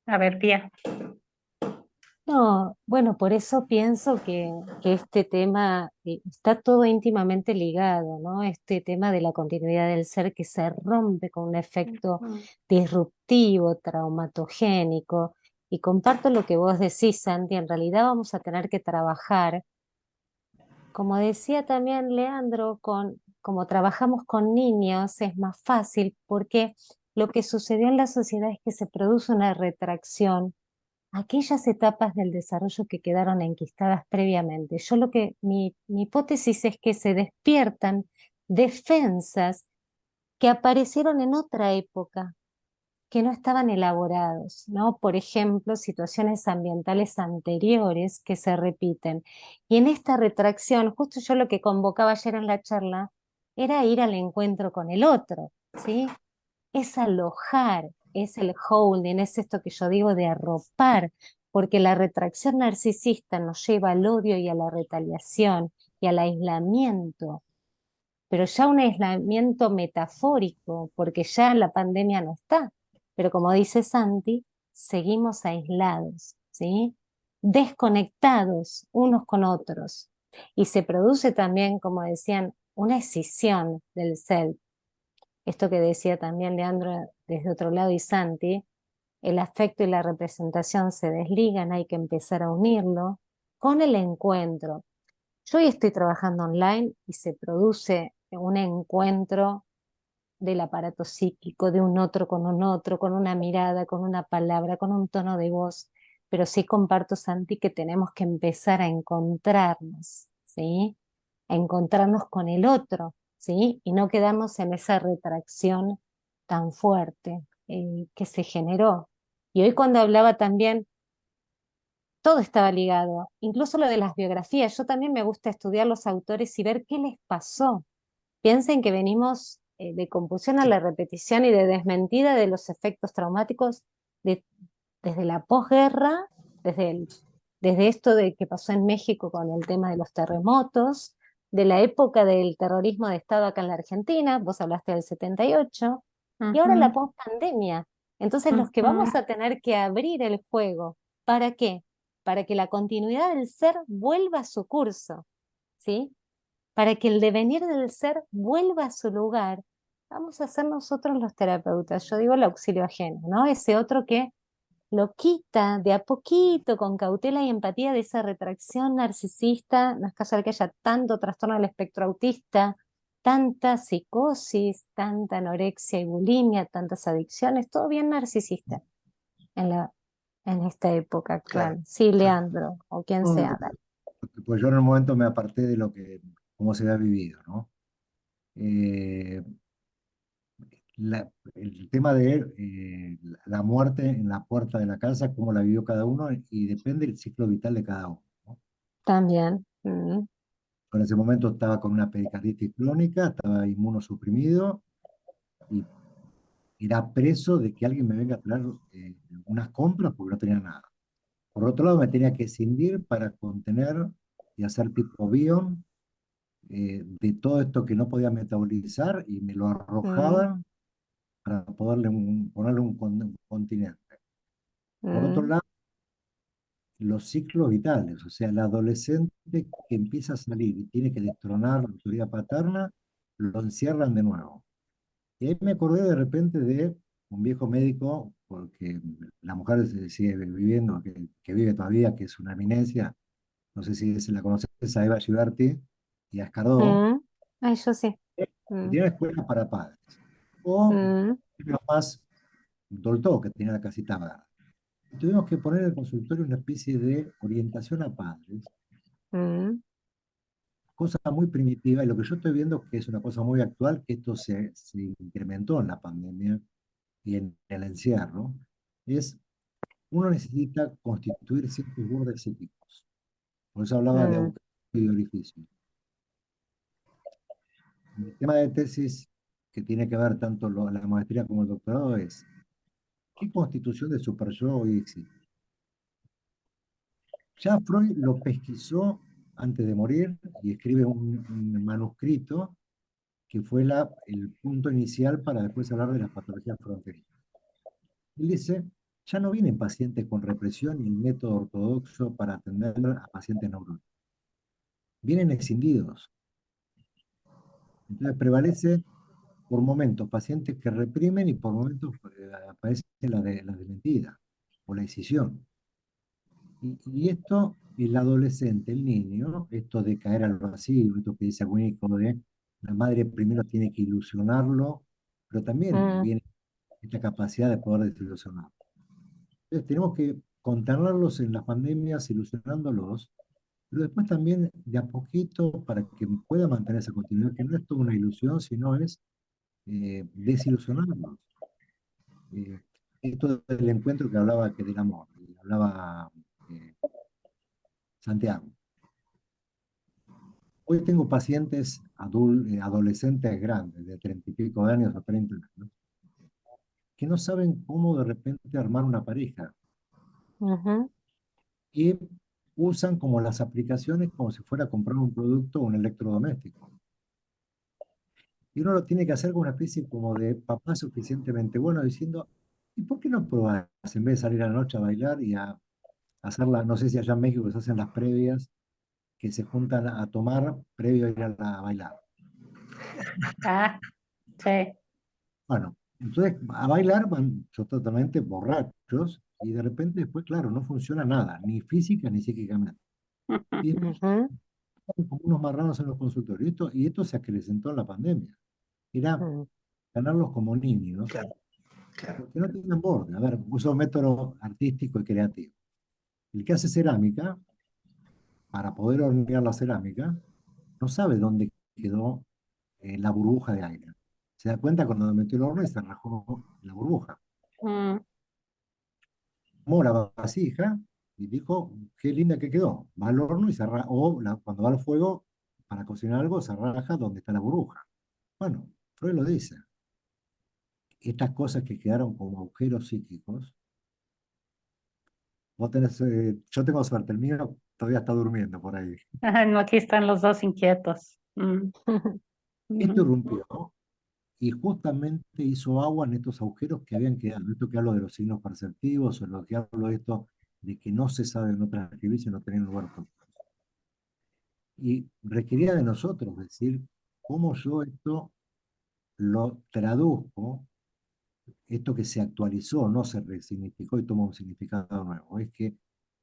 A ver, Pía. No, bueno, por eso pienso que este tema está todo íntimamente ligado, ¿no? Este tema de la continuidad del ser que se rompe con un efecto disruptivo, traumatogénico. Y comparto lo que vos decís, Santi, en realidad vamos a tener que trabajar, como decía también Leandro, como trabajamos con niños es más fácil porque lo que sucedió en la sociedad es que se produce una retracción aquellas etapas del desarrollo que quedaron enquistadas previamente. Mi hipótesis es que se despiertan defensas que aparecieron en otra época, que no estaban elaborados, ¿no? Por ejemplo, situaciones ambientales anteriores que se repiten. Y en esta retracción, justo yo lo que convocaba ayer en la charla, era ir al encuentro con el otro, ¿sí? Es alojar, es el holding, es esto que yo digo de arropar, porque la retracción narcisista nos lleva al odio y a la retaliación, y al aislamiento, pero ya un aislamiento metafórico, porque ya la pandemia no está. Pero como dice Santi, seguimos aislados, ¿sí? Desconectados unos con otros. Y se produce también, como decían, una escisión del self. Esto que decía también Leandro desde otro lado y Santi, el afecto y la representación se desligan, hay que empezar a unirlo con el encuentro. Yo hoy estoy trabajando online y se produce un encuentro del aparato psíquico, de un otro, con una mirada, con una palabra, con un tono de voz, pero sí comparto, Santi, que tenemos que empezar a encontrarnos, ¿sí? A encontrarnos con el otro, ¿sí? Y no quedarnos en esa retracción tan fuerte que se generó. Y hoy cuando hablaba también, todo estaba ligado, incluso lo de las biografías. Yo también me gusta estudiar los autores y ver qué les pasó. Piensen que venimos de compulsión a la repetición y de desmentida de los efectos traumáticos de- desde la posguerra, desde, desde esto de que pasó en México con el tema de los terremotos, de la época del terrorismo de Estado acá en la Argentina, vos hablaste del 78, y ahora la Ujú, pospandemia. Entonces los que ujú. vamos a tener que abrir el juego, ¿para qué? Para que la continuidad del ser vuelva a su curso, ¿sí? Para que el devenir del ser vuelva a su lugar, vamos a ser nosotros los terapeutas, yo digo el auxilio ajeno, ¿no? Ese otro que lo quita de a poquito, con cautela y empatía de esa retracción narcisista. No es casual que haya tanto trastorno del espectro autista, tanta psicosis, tanta anorexia y bulimia, tantas adicciones, todo bien narcisista en en esta época Claro, actual. Sí, claro. Leandro, o quien No, sea, dale. Pues yo en un momento me aparté de lo que, cómo se había vivido, ¿no? Eh, el tema de la muerte en la puerta de la casa, cómo la vivió cada uno y depende del ciclo vital de cada uno, ¿no? También. En ese momento estaba con una pericarditis crónica, estaba inmunosuprimido y era preso de que alguien me venga a traer unas compras porque no tenía nada. Por otro lado, me tenía que escindir para contener y hacer tipo bion de todo esto que no podía metabolizar y me lo Mm, arrojaban para ponerle un continente. Por otro mm, lado, los ciclos vitales, o sea, el adolescente que empieza a salir y tiene que destronar la autoridad paterna, lo encierran de nuevo. Y ahí me acordé de repente de un viejo médico, porque la mujer se sigue viviendo, que vive todavía, que es una eminencia, no sé si se la conoces, a Eva Giberti y a Escardó, mm. Ay, yo sí. que Mm, tiene escuelas para padres. O mm, los más Dolto, que tenía la casita verde. Y tuvimos que poner en el consultorio una especie de orientación a padres, mm, cosa muy primitiva, y lo que yo estoy viendo que es una cosa muy actual, que esto se incrementó en la pandemia y en el encierro, es uno necesita constituir ciertos bordes psíquicos. Por eso hablaba de mm, agujero y de orificio. El tema de tesis que tiene que ver tanto la maestría como el doctorado es ¿qué constitución de super yo hoy existe? Ya Freud lo pesquisó antes de morir y escribe un manuscrito que fue el punto inicial para después hablar de las patologías fronterizas. Él dice, ya no vienen pacientes con represión y el método ortodoxo para atender a pacientes neuróticos. Vienen escindidos. Entonces prevalece por momentos pacientes que reprimen y por momentos aparece la de mentira o la decisión. Y esto, el adolescente, el niño, esto de caer al vacío, esto que dice Winnicott, de la madre primero tiene que ilusionarlo, pero también mm, viene esta capacidad de poder desilusionar. Entonces tenemos que contenerlos en las pandemias, ilusionándolos, pero después también de a poquito para que pueda mantener esa continuidad, que no es toda una ilusión, sino es desilusionarlos. Eh, Esto del encuentro que hablaba que del amor, y hablaba eh, Santiago. Hoy tengo pacientes adolescentes grandes, de 30 y pico de años o 30 años, que no saben cómo de repente armar una pareja. ujú, Y usan como las aplicaciones como si fuera a comprar un producto o un electrodoméstico. Y uno lo tiene que hacer con una especie como de papá suficientemente bueno, diciendo, ¿y por qué no probás en vez de salir a la noche a bailar y a hacerla, no sé si allá en México se hacen las previas, que se juntan a tomar previo a ir a bailar? Ah, sí. Bueno, entonces a bailar van totalmente borrachos y de repente después, claro, no funciona nada, ni física ni psíquicamente. Y después Ujú, están como unos marranos en los consultorios. Y esto se acrecentó en la pandemia. Era mm, ganarlos como niños, Claro, claro. porque no tienen borde. A ver, uso un método artístico y creativo. El que hace cerámica, para poder hornear la cerámica, no sabe dónde quedó la burbuja de aire. Se da cuenta cuando lo metió el horno y se rajó la burbuja. Mm, Tomó la vasija y dijo, qué linda que quedó. Va al horno y cuando va al fuego para cocinar algo, se raja donde está la burbuja. Bueno, Freud lo dice. Estas cosas que quedaron como agujeros psíquicos, yo tengo suerte, el mío todavía está durmiendo por ahí. no, aquí están los dos inquietos. Esto Ujú. irrumpió y justamente hizo agua en estos agujeros que habían quedado. Esto que hablo de los signos perceptivos, o lo que hablo de esto de que no se sabe no transcribir si no tener lugar común. Y requería de nosotros decir cómo yo esto lo traduzco, esto que se actualizó, no se resignificó y tomó un significado nuevo. Es que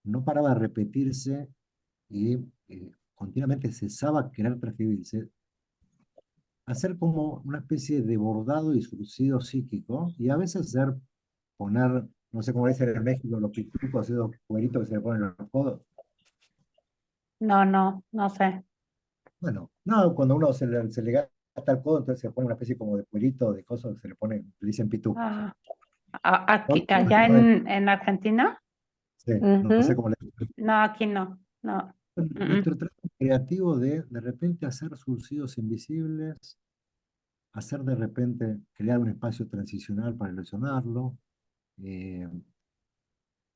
no paraba de repetirse y continuamente cesaba querer transcribirse, hacer como una especie de bordado y surcido psíquico, y a veces poner, no sé cómo dicen en México, los pitucos, esos cueritos que se le ponen en los codos. No, no, no sé. Bueno, no, cuando uno se le gasta el codo, entonces se pone una especie como de cuerito, de cosas que se le pone, le dicen pitucos. Ah, ¿No? aquí, allá en Argentina, Sí, no sé ujú, cómo le dicen. no, aquí no, no. Mm, mm. Nuestro trabajo creativo de repente hacer surcidos invisibles, hacer de repente, crear un espacio transicional para ilusionarlo, eh,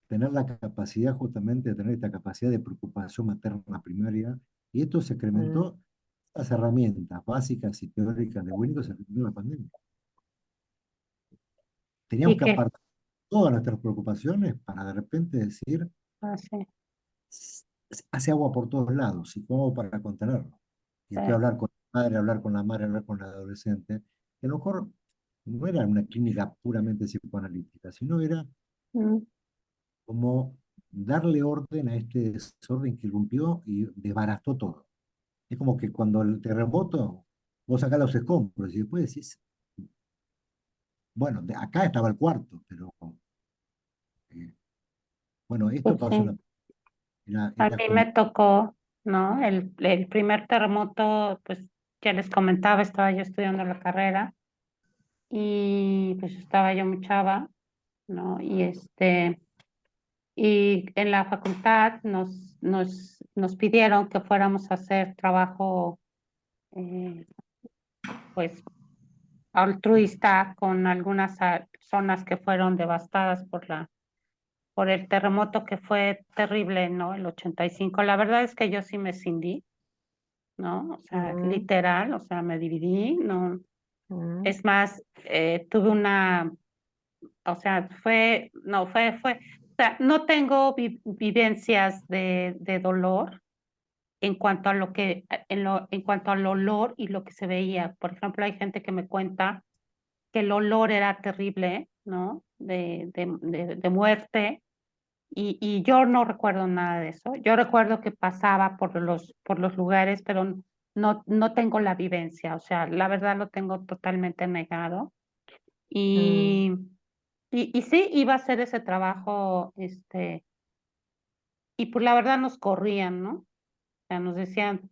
tener la capacidad justamente de tener esta capacidad de preocupación materna primaria, y esto se mm. incrementó, las herramientas básicas y teóricas de Winnicott se incrementó en la pandemia. Teníamos ¿Y que qué? apartar todas nuestras preocupaciones para de repente decir, Ah, sí, hace agua por todos lados, ¿y cómo hago para contenerlo? Y sí. entonces hablar con la madre, hablar con la madre, hablar con la adolescente, que a lo mejor no era una clínica puramente psicoanalítica, sino era Mm, como darle orden a este desorden que irrumpió y desbarató todo. Es como que cuando el terremoto, vos sacás los escombros y después decís, bueno, acá estaba el cuarto, pero eh, bueno, pues esto pasó, sí. A era mí como, me tocó, ¿no? El primer terremoto, pues ya les comentaba, estaba yo estudiando la carrera y pues estaba yo muy chava, ¿no? Y en la facultad nos pidieron que fuéramos a hacer trabajo, eh, pues, altruista con algunas zonas que fueron devastadas por el terremoto que fue terrible, ¿no? El 85. La verdad es que yo sí me cindí, ¿no? O sea, Mm, literal, o sea, me dividí, ¿no? mm, Es más, tuve o sea, o sea, no tengo vivencias de dolor en cuanto a en cuanto al olor y lo que se veía. Por ejemplo, hay gente que me cuenta que el olor era terrible, ¿no? De muerte. Y yo no recuerdo nada de eso. Yo recuerdo que pasaba por los lugares, pero no tengo la vivencia. O sea, la verdad lo tengo totalmente negado. mm, Y, y sí, iba a hacer ese trabajo, y pues la verdad nos corrían, ¿no? O sea, nos decían,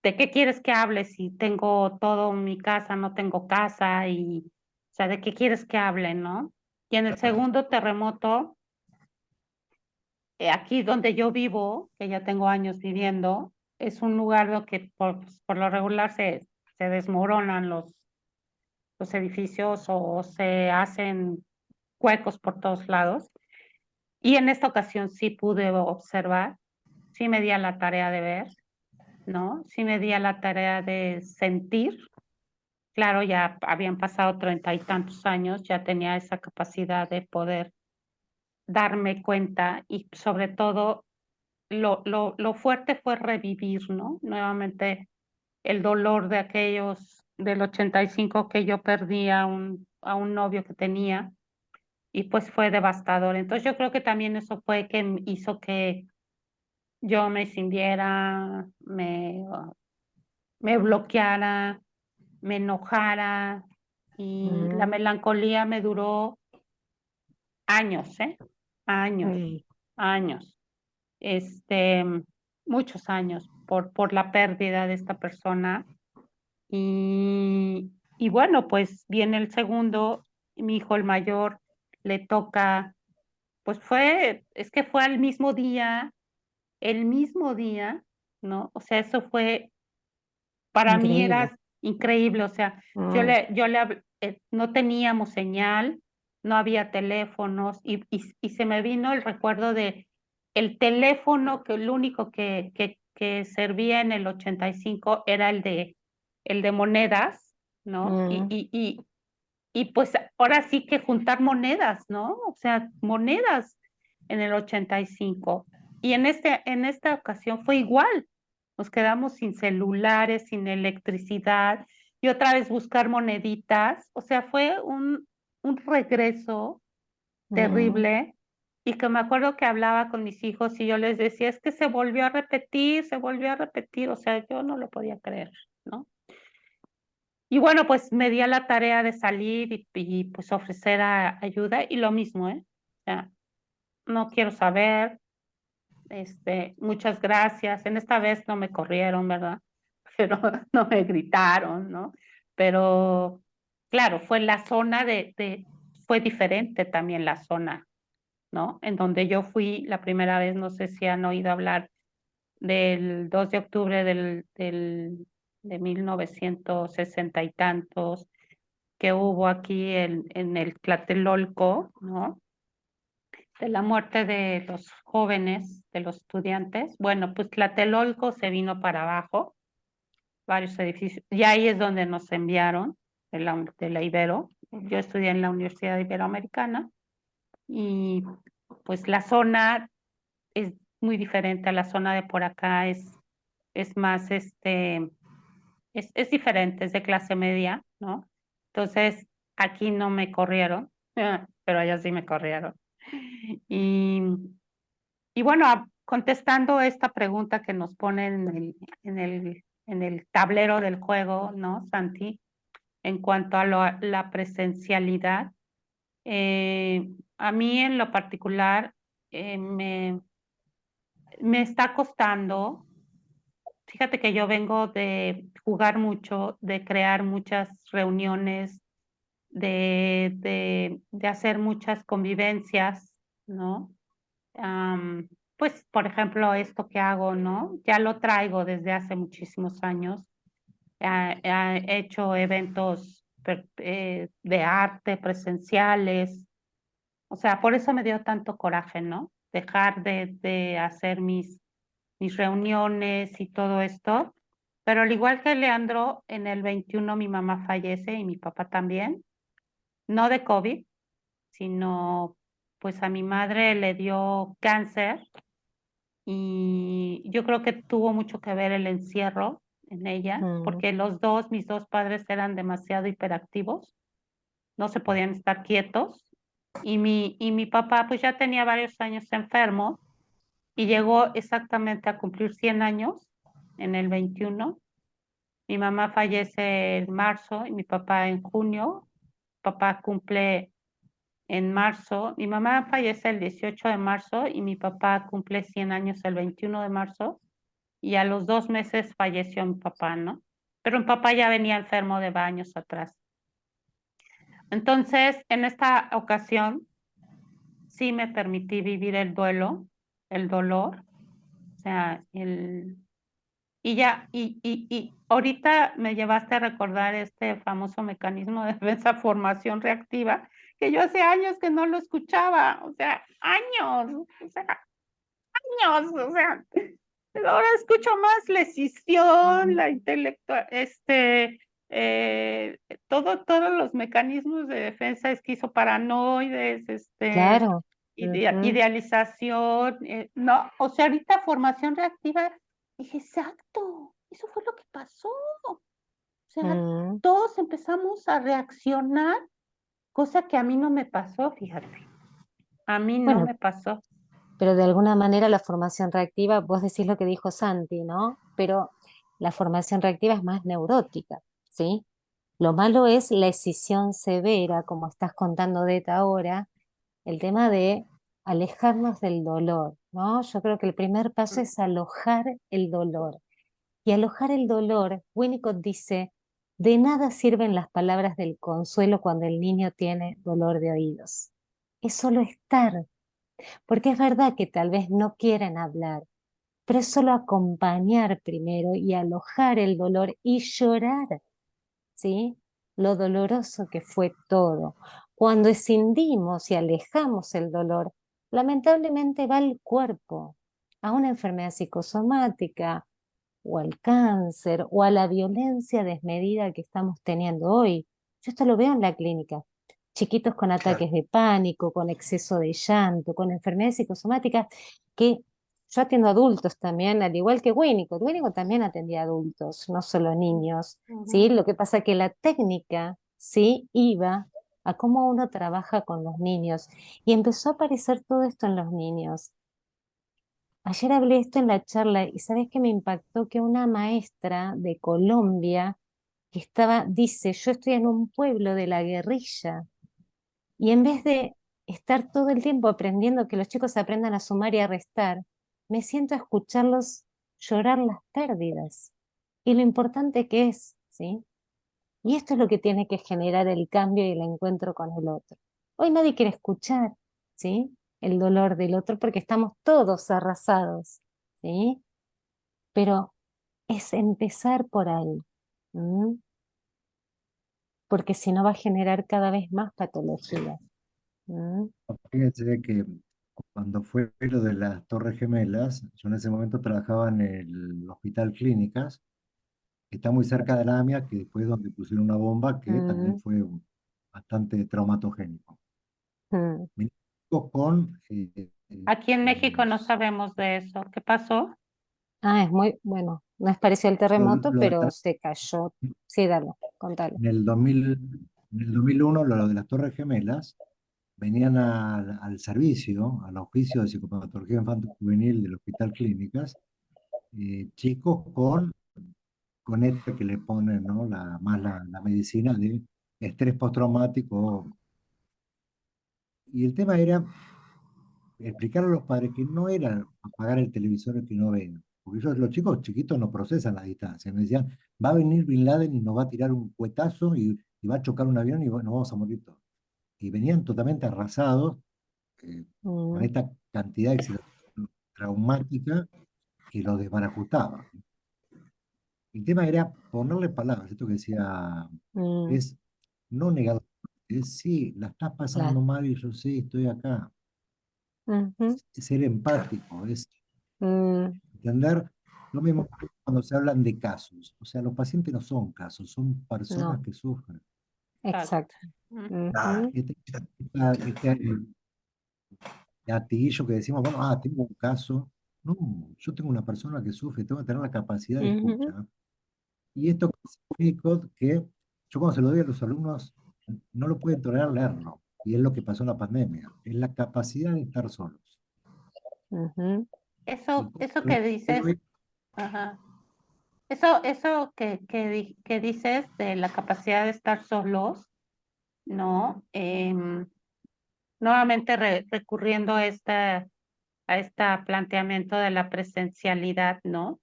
¿de qué quieres que hable si tengo todo en mi casa, no tengo casa? O sea, ¿de qué quieres que hable, no? Y en el segundo terremoto, aquí donde yo vivo, que ya tengo años viviendo, es un lugar que por lo regular se desmoronan los edificios o se hacen huecos por todos lados. Y en esta ocasión sí pude observar, sí me di a la tarea de ver, ¿no? Sí me di a la tarea de sentir. Claro, ya habían pasado 30 y tantos años, ya tenía esa capacidad de poder darme cuenta y sobre todo lo fuerte fue revivir, ¿no? Nuevamente el dolor de aquellos del 85 que yo perdí a un novio que tenía y pues fue devastador. Entonces yo creo que también eso fue que hizo que yo me cindiera, me bloqueara, me enojara y la Mm, melancolía me duró años, ¿eh? Años, mm, años, este, muchos años por la pérdida de esta persona. Y bueno, pues viene el segundo, mi hijo el mayor, le toca, pues es que fue al mismo día, el mismo día, ¿no? O sea, eso fue, para mí increíble. era increíble, o sea, Mm, no teníamos señal, no había teléfonos y se me vino el recuerdo de el teléfono que el único que servía en el 85 era el de monedas, ¿no? mm, Y pues ahora sí que juntar monedas, ¿no? O sea, monedas en el 85. Y en esta ocasión fue igual. Nos quedamos sin celulares, sin electricidad y otra vez buscar moneditas. O sea, fue un regreso mm. terrible y que me acuerdo que hablaba con mis hijos y yo les decía, es que se volvió a repetir, se volvió a repetir. O sea, yo no lo podía creer, ¿no? Y bueno, pues me di a la tarea de salir pues ofrecer ayuda y lo mismo, ¿eh? O sea, no quiero saber, muchas gracias. En esta vez no me corrieron, ¿verdad? Pero no me gritaron, ¿no? Pero claro, fue la zona fue diferente también la zona, ¿no? En donde yo fui la primera vez, no sé si han oído hablar del 2 de octubre de 1960 y tantos que hubo aquí en el Tlatelolco, ¿no? De la muerte de los jóvenes, de los estudiantes. Bueno, pues Tlatelolco se vino para abajo, varios edificios, y ahí es donde nos enviaron de la Ibero. Yo estudié en la Universidad Iberoamericana y pues la zona es muy diferente a la zona de por acá, es más, es diferente, es de clase media, ¿no? Entonces, aquí no me corrieron, pero allá sí me corrieron. Y, y bueno, contestando esta pregunta que nos ponen en el tablero del juego, ¿no, Santi? En cuanto a la presencialidad, a mí en lo particular me está costando. Fíjate que yo vengo de jugar mucho, de crear muchas reuniones, de hacer muchas convivencias, ¿no? Am, pues, por ejemplo, esto que hago, ¿no? Ya lo traigo desde hace muchísimos años. He hecho eventos de arte presenciales. O sea, por eso me dio tanto coraje, ¿no? Dejar de hacer mis reuniones y todo esto. Pero al igual que Leandro, en el 21 mi mamá fallece y mi papá también, no de COVID, sino pues a mi madre le dio cáncer y yo creo que tuvo mucho que ver el encierro en ella, Mm, porque mis dos padres eran demasiado hiperactivos, no se podían estar quietos y mi papá pues ya tenía varios años enfermo y llegó exactamente a cumplir 100 años en el 21. Mi mamá fallece en marzo y mi papá en junio. Papá cumple en marzo. Mi mamá fallece el 18 de marzo y mi papá cumple 100 años el 21 de marzo. Y a los 2 meses falleció mi papá, ¿no? Pero mi papá ya venía enfermo de años atrás. Entonces, en esta ocasión, sí me permití vivir el duelo, el dolor, o sea, y ahorita me llevaste a recordar este famoso mecanismo de defensa, formación reactiva, que yo hace años que no lo escuchaba, o sea, años, o sea, ahora escucho más la escisión, la intelectual, todos los mecanismos de defensa, esquizoparanoides, Claro. Ujú. idealización, no, o sea, ahorita formación reactiva, dije, exacto, eso fue lo que pasó. O sea, Mm. todos empezamos a reaccionar, cosa que a mí no me pasó, fíjate, a mí no Bueno, me pasó. pero de alguna manera la formación reactiva, vos decís lo que dijo Santi, ¿no? Pero la formación reactiva es más neurótica, ¿sí? Lo malo es la escisión severa, como estás contando de ahora, el tema de alejarnos del dolor, ¿no? Yo creo que el primer paso es alojar el dolor. Y alojar el dolor, Winnicott dice, de nada sirven las palabras del consuelo cuando el niño tiene dolor de oídos. Es solo estar, porque es verdad que tal vez no quieren hablar, pero es solo acompañar primero y alojar el dolor y llorar, ¿sí? Lo doloroso que fue todo. Cuando escindimos y alejamos el dolor, lamentablemente va al cuerpo, a una enfermedad psicosomática, o al cáncer, o a la violencia desmedida que estamos teniendo hoy. Yo esto lo veo en la clínica. Chiquitos con Claro. ataques de pánico, con exceso de llanto, con enfermedades psicosomáticas, que yo atiendo adultos también, al igual que Winnicott. Winnicott también atendía adultos, no solo niños, ¿sí? Ujú. Lo que pasa es que la técnica, ¿sí? Iba a cómo uno trabaja con los niños. Y empezó a aparecer todo esto en los niños. Ayer hablé esto en la charla y ¿sabes qué me impactó? Que una maestra de Colombia que dice, yo estoy en un pueblo de la guerrilla y en vez de estar todo el tiempo aprendiendo que los chicos aprendan a sumar y a restar, me siento a escucharlos llorar las pérdidas y lo importante que es, ¿sí? Y esto es lo que tiene que generar el cambio y el encuentro con el otro. Hoy nadie quiere escuchar, ¿sí? El dolor del otro porque estamos todos arrasados, ¿sí? Pero es empezar por ahí, ¿m? Porque si no va a generar cada vez más patología. ¿M? Fíjense que cuando fue lo de las Torres Gemelas, yo en ese momento trabajaba en el Hospital Clínicas, que está muy cerca de la AMIA, que después donde pusieron una bomba que también Mm. fue bastante traumatogénico. Mm. Venimos con Aquí en México no los, sabemos de eso. ¿Qué pasó? Ah, es muy, bueno, no es parecido al terremoto, lo de pero se cayó. Sí, dale, contale. en el 2000, en el 2001, lo de las Torres Gemelas, venían al servicio, al oficio de psicopatología infantil juvenil del Hospital Clínicas, chicos con esto que le ponen, ¿no? La medicina de estrés postraumático. Y el tema era explicar a los padres que no era apagar el televisor y que no vean. Porque los chicos chiquitos no procesan la distancia. Me decían, va a venir Bin Laden y nos va a tirar un cuetazo y va a chocar un avión y nos vamos a morir todos. Y venían totalmente arrasados con Mm. esta cantidad de excitación traumática que los desbarajustaba. El tema era ponerle palabras, esto que decía, Mm. es no negar, es sí, la estás pasando Claro. mal y yo sí, estoy acá. Ujú. Es ser empático, es Mm. entender lo mismo cuando se hablan de casos. O sea, los pacientes no son casos, son personas No, que sufren. Exacto. exacto. Mm. Claro. Ujú. Este gatilllo que decimos, bueno, tengo un caso. No, yo tengo una persona que sufre, tengo que tener la capacidad de Ujú. escucha. Y esto que es único, que yo cuando se lo doy a los alumnos, no lo pueden tolerar leerlo. Y es lo que pasó en la pandemia, es la capacidad de estar solos. Ujú. Y Eso que dices, hoy, ajá. Eso que dices de la capacidad de estar solos, ¿no? Nuevamente recurriendo a este planteamiento de la presencialidad, ¿no?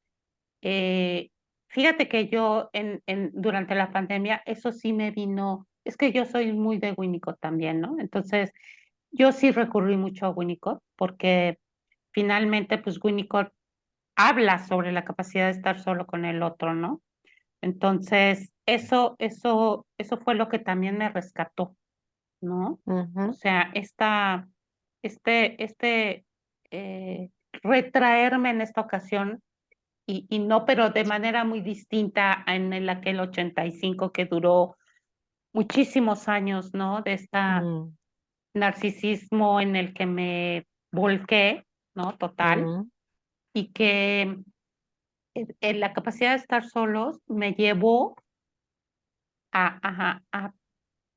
Eh, Fíjate que yo durante la pandemia, eso sí me vino, es que yo soy muy de Winnicott también, ¿no? Entonces, yo sí recurrí mucho a Winnicott porque finalmente, pues Winnicott habla sobre la capacidad de estar solo con el otro, ¿no? Entonces, eso fue lo que también me rescató, ¿no? O Ujú, sea, este retraerme en esta ocasión y no, pero de manera muy distinta en aquel 85 que duró muchísimos años, ¿no? De esta mm, narcisismo en el que me volqué, ¿no? Total, mm, y que la capacidad de estar solos me llevó a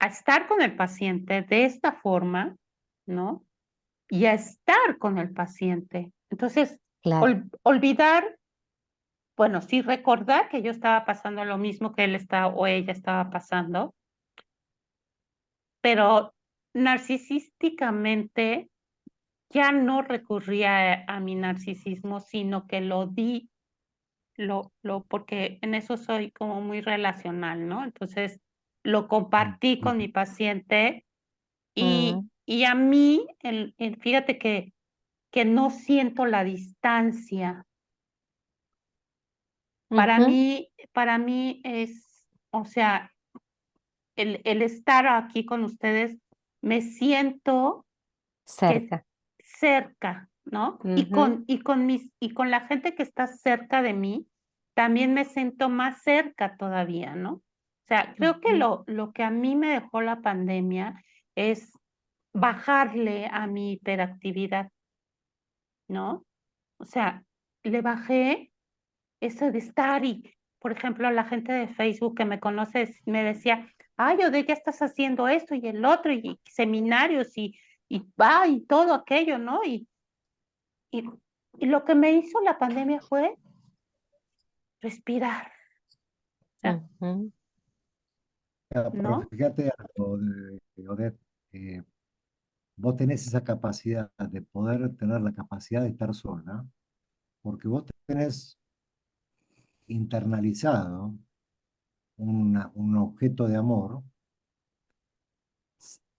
estar con el paciente de esta forma, ¿no? Y a estar con el paciente. Entonces, claro. olvidar, bueno, sí recordar que yo estaba pasando lo mismo que él estaba o ella estaba pasando, pero narcisísticamente ya no recurría a mi narcisismo, sino que lo di, porque en eso soy como muy relacional, ¿no? Entonces, lo compartí con mi paciente Mm, y a mí, fíjate que no siento la distancia. ujú, Para mí es, o sea, el estar aquí con ustedes, me siento que cerca. cerca, ¿no? Ujú, Y con la gente que está cerca de mí, también me siento más cerca todavía, ¿no? O sea, creo que ujú, lo que a mí me dejó la pandemia es bajarle a mi hiperactividad, ¿no? O sea, le bajé eso de estar y, por ejemplo, la gente de Facebook que me conoce me decía, ay, Ode, ya estás haciendo esto y el otro, y seminarios y va y todo aquello, ¿no? Y, y lo que me hizo la pandemia fue respirar, o sea, ujú, Pero ¿no? fíjate algo, Odette, eh, vos tenés esa capacidad de poder tener la capacidad de estar sola, porque vos tenés internalizado un objeto de amor,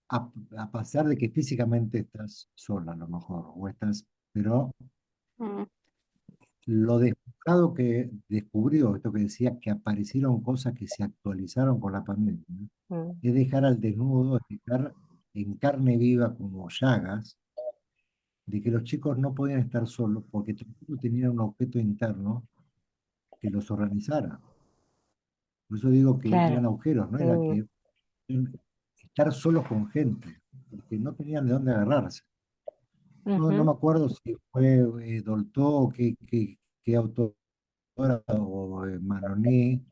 a, a pesar de que físicamente estás sola a lo mejor, o estás, pero Mm, lo despojado que descubrió, esto que decía que aparecieron cosas que se actualizaron con la pandemia, mm, es dejar al desnudo, es dejar en carne viva como llagas, de que los chicos no podían estar solos porque tampoco tenían un objeto interno que los organizara. Por eso digo que claro. eran agujeros, no era Mm, que eran estar solos con gente, porque no tenían de dónde agarrarse. No me ujú, acuerdo si fue Dolto o qué autora o Manoné,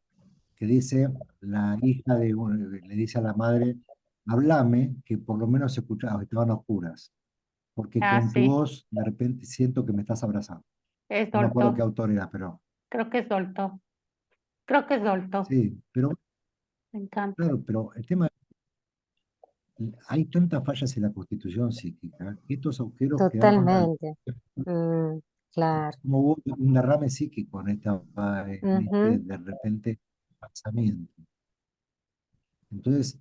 que dice, la hija le dice a la madre, háblame, que por lo menos se escuchaba, estaban a oscuras, porque ah, con tu sí, voz de repente siento que me estás abrazando. es No me acuerdo qué Dolto, autor era, pero creo que es Dolto, creo que es Dolto, sí, pero me encanta. claro, pero el tema, hay tantas fallas en la constitución psíquica que estos agujeros quedaron ahí. totalmente. Mm, claro. Como hubo un derrame psíquico en este Ujú, de repente pensamiento. Entonces,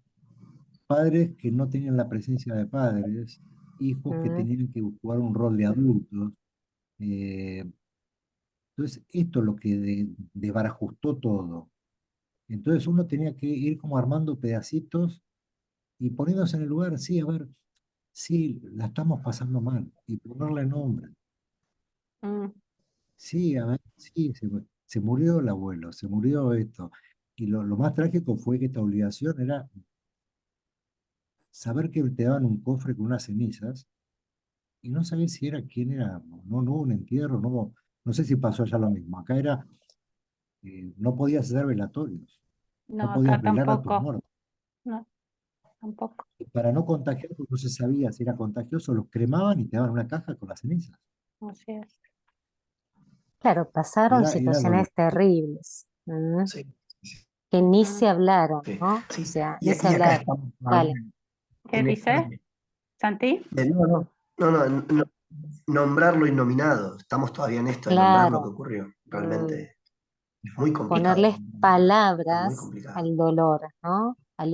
padres que no tenían la presencia de padres, hijos que mm, tenían que jugar un rol de adultos. eh, entonces, esto es lo que desbarajustó todo. Entonces, uno tenía que ir como armando pedacitos y poniéndose en el lugar, sí, a ver, sí, la estamos pasando mal, y ponerle nombre. Mm, Sí, a ver, sí, se murió el abuelo, se murió esto. Y lo más trágico fue que esta obligación era saber que te daban un cofre con unas cenizas y no sabés si era quién era. No hubo un entierro, no sé si pasó allá lo mismo. Acá era, no podías hacer velatorios, no no, podías acá velar a tus tampoco, muertos. no, tampoco, Y para no contagiar, pues no se sabía si era contagioso, los cremaban y te daban una caja con las cenizas. así es. claro, pasaron Era situaciones doloroso. terribles, Sí, sí, que ni Mm, se hablaron, sí. ¿no? O Sí. sea, ni se Y acá hablaron. estamos todavía Dale. ¿qué en esto dice, Santi? no, nombrar lo innominado. Estamos todavía en esto de nombrar lo que Claro. ocurrió. Mm, Realmente es muy complicado. ponerles Es muy palabras complicado. al dolor, ¿no? A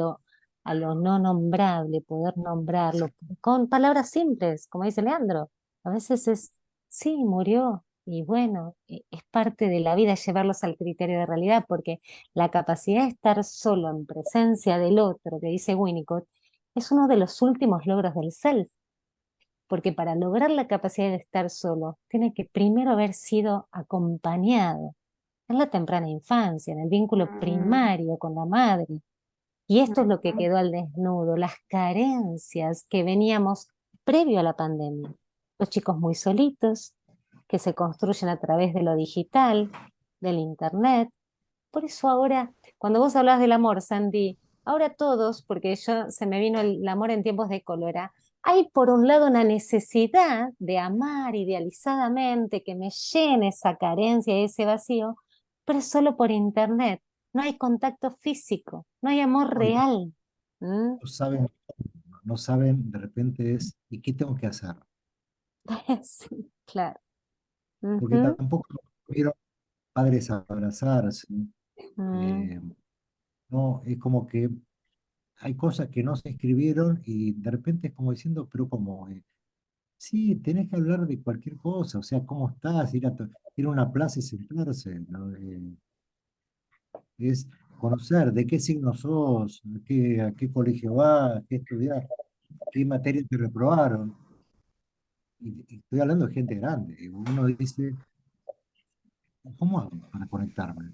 lo no nombrable, poder nombrarlo Exacto. con palabras simples, como dice Leandro. A veces es, sí, murió. Y bueno, es parte de la vida llevarlos al criterio de realidad, porque la capacidad de estar solo en presencia del otro, que dice Winnicott, es uno de los últimos logros del self, porque para lograr la capacidad de estar solo, tiene que primero haber sido acompañado en la temprana infancia, en el vínculo Mm, primario con la madre. Y esto es lo que ujú. quedó al desnudo, las carencias que veníamos previo a la pandemia. Los chicos muy solitos, que se construyen a través de lo digital, del internet. Por eso ahora, cuando vos hablas del amor, Sandy, ahora todos, porque yo se me vino el amor en tiempos de cólera, hay por un lado una necesidad de amar idealizadamente, que me llene esa carencia y ese vacío, pero es solo por internet. No hay contacto físico, no hay amor Oye, real. ¿Mm? no saben, no saben, de repente es, ¿y qué tengo que hacer? Sí, claro. Porque Ujú. tampoco vieron padres abrazarse. Mm. eh, no, es como que hay cosas que no se escribieron y de repente es como diciendo, pero como, sí, tenés que hablar de cualquier cosa, o sea, ¿cómo estás? Ir a una plaza y sentarse, ¿no? Es conocer de qué signo sos, a qué colegio vas, qué estudiar, qué materias te reprobaron. Y estoy hablando de gente grande. Y uno dice, ¿cómo hago para conectarme?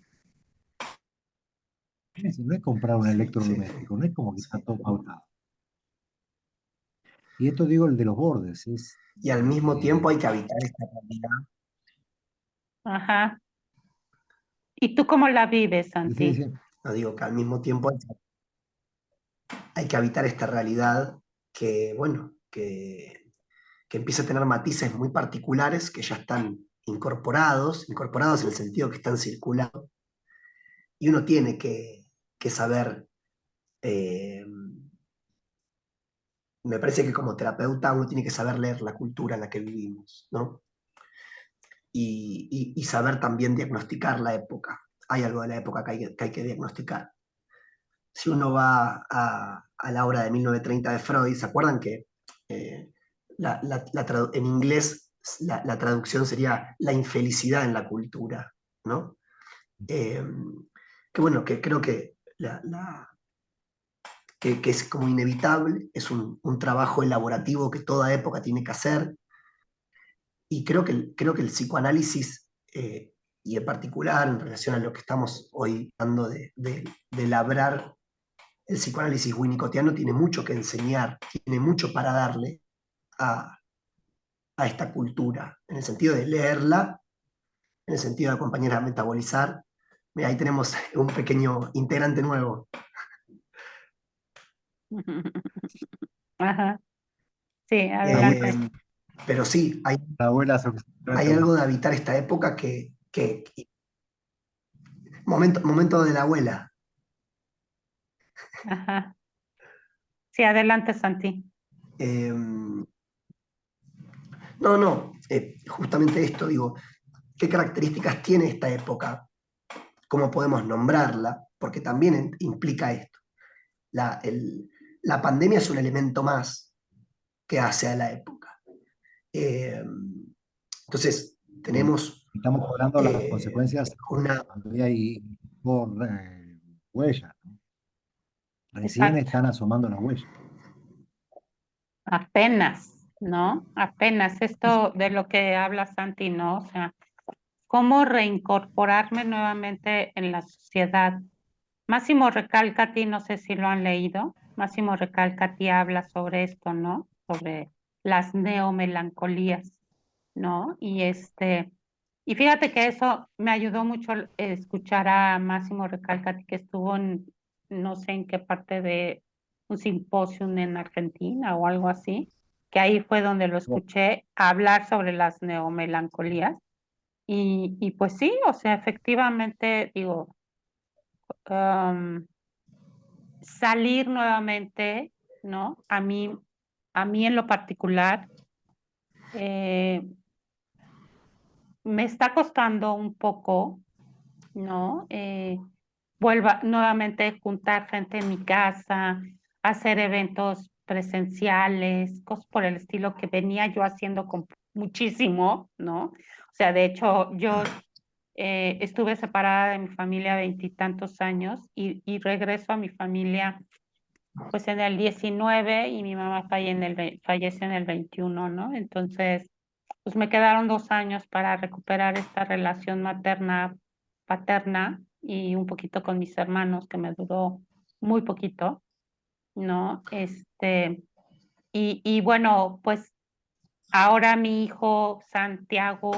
No es comprar un Sí, sí, sí, electrodoméstico, no es como que está sí. todo pautado. Y esto digo el de los bordes, Y al mismo tiempo hay que habitar esta realidad. Ajá. ¿Y tú cómo la vives, sí, Santi? sí, No digo que al mismo tiempo hay que habitar esta realidad que, bueno, que empieza a tener matices muy particulares que ya están incorporados en el sentido que están circulando, y uno tiene que saber, eh, me parece que como terapeuta uno tiene que saber leer la cultura en la que vivimos, ¿no? Y saber también diagnosticar la época. Hay algo de la época que hay que diagnosticar. Si uno va a la obra de 1930 de Freud, ¿se acuerdan que eh, en inglés la traducción sería la infelicidad en la cultura, ¿no? Eh, que bueno, que creo que es como inevitable, es un trabajo elaborativo que toda época tiene que hacer, y creo que el psicoanálisis, y en particular en relación a lo que estamos hoy hablando de labrar, el psicoanálisis winnicottiano tiene mucho que enseñar, tiene mucho para darle a, a esta cultura, en el sentido de leerla, en el sentido de acompañar a metabolizar. Mira, ahí tenemos un pequeño integrante nuevo. Ajá. Sí, la abuela, adelante. Pero sí, hay, la abuela hay algo de habitar esta época momento de la abuela. Ajá. Sí, adelante, Santi. Eh, no, no, justamente esto, digo, ¿qué características tiene esta época? ¿Cómo podemos nombrarla? Porque también implica esto. La, el- la pandemia es un elemento más que hace a la época. Eh, entonces, tenemos estamos hablando de las eh, consecuencias una... todavía ahí por huellas, ¿no? Recién Exacto. están asomando las huellas. Apenas, ¿no? Apenas esto de lo que habla Santi, ¿no? O sea, cómo reincorporarme nuevamente en la sociedad. Máximo Recalcati, no sé si lo han leído. Máximo Recalcati habla sobre esto, ¿no? Sobre las neomelancolías, ¿no? Y fíjate que eso me ayudó mucho escuchar a Máximo Recalcati, que estuvo en, no sé en qué parte de un simposio en Argentina o algo así, que ahí fue donde lo escuché hablar sobre las neomelancolías. Y pues sí, o sea, efectivamente, digo, um, salir nuevamente, ¿no? A mí en lo particular, eh, me está costando un poco, ¿no? Vuelva nuevamente a juntar gente en mi casa, hacer eventos presenciales, cosas por el estilo que venía yo haciendo con muchísimo, ¿no? O sea, de hecho, yo estuve separada de mi familia 20 y tantos años y regreso a mi familia pues en el 19 y mi mamá fallece en el 21, ¿no? Entonces, pues me quedaron 2 años para recuperar esta relación materna-paterna y un poquito con mis hermanos, que me duró muy poquito, ¿no? Y bueno, pues ahora mi hijo Santiago,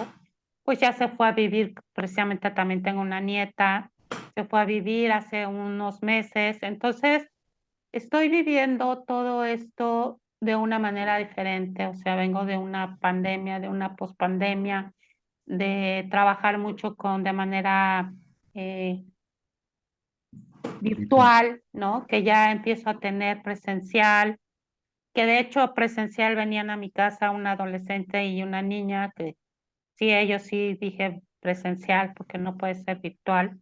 pues ya se fue a vivir, precisamente también tengo una nieta, se fue a vivir hace unos meses, entonces estoy viviendo todo esto de una manera diferente, o sea, vengo de una pandemia, de una pospandemia, de trabajar mucho de manera eh, Virtual. virtual, ¿no? Que ya empiezo a tener presencial, que de hecho presencial venían a mi casa una adolescente y una niña, que sí, ellos sí dije presencial porque no puede ser virtual.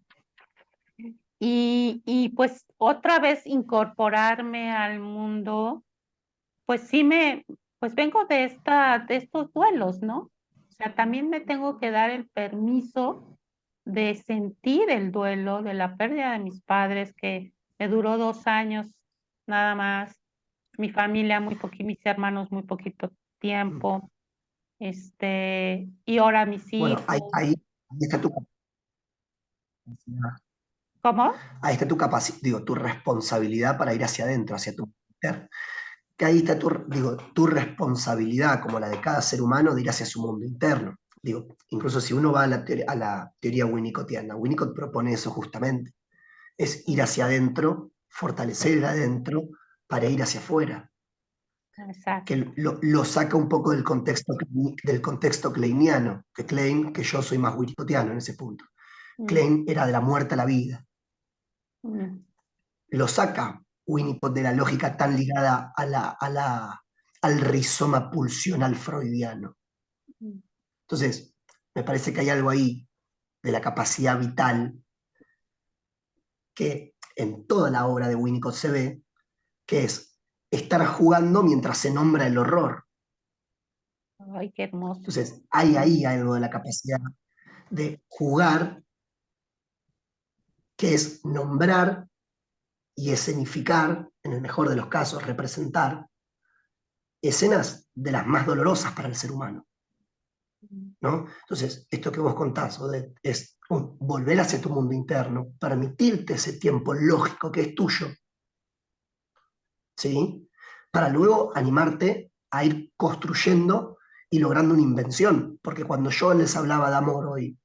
Y pues otra vez incorporarme al mundo, pues sí pues vengo de estos duelos, ¿no? O sea, también me tengo que dar el permiso de sentir el duelo de la pérdida de mis padres, que me duró 2 años nada más, mi familia mis hermanos muy poquito tiempo, y ahora mis Bueno, hijos. ahí está tu capacidad, ¿Cómo? ahí está tu capacidad, digo, tu responsabilidad para ir hacia adentro, hacia tu mujer. Que ahí está tu responsabilidad, como la de cada ser humano, de ir hacia su mundo interno. Digo, incluso si uno va a la teoría winnicottiana, Winnicott propone eso justamente, es ir hacia adentro, fortalecer el adentro para ir hacia afuera, Exacto. que lo saca un poco del contexto kleiniano, que Klein, que yo soy más winnicottiano en ese punto. Mm, Klein era de la muerte a la vida, mm, lo saca Winnicott de la lógica tan ligada al rizoma pulsional freudiano. mm. Entonces, me parece que hay algo ahí de la capacidad vital que en toda la obra de Winnicott se ve, que es estar jugando mientras se nombra el horror. Ay, qué hermoso. Entonces, hay ahí algo de la capacidad de jugar, que es nombrar y escenificar, en el mejor de los casos, representar escenas de las más dolorosas para el ser humano. Mm, ¿No? Entonces, esto que vos contás es volver hacia tu mundo interno, permitirte ese tiempo lógico que es tuyo, ¿sí? Para luego animarte a ir construyendo y logrando una invención, porque cuando yo les hablaba de amor hoy,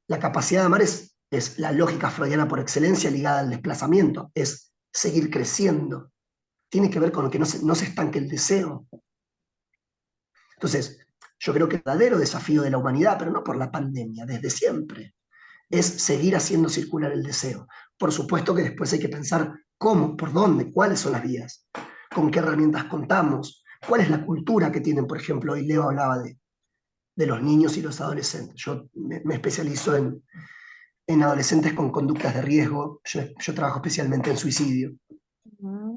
la capacidad de amar es la lógica freudiana por excelencia ligada al desplazamiento, es seguir creciendo, tiene que ver con que no se estanque el deseo. Entonces, yo creo que el verdadero desafío de la humanidad, pero no por la pandemia, desde siempre, es seguir haciendo circular el deseo. Por supuesto que después hay que pensar cómo, por dónde, cuáles son las vías, con qué herramientas contamos, cuál es la cultura que tienen, por ejemplo, hoy Leo hablaba de los niños y los adolescentes. Yo me especializo en adolescentes con conductas de riesgo, yo trabajo especialmente en suicidio. mm, mm,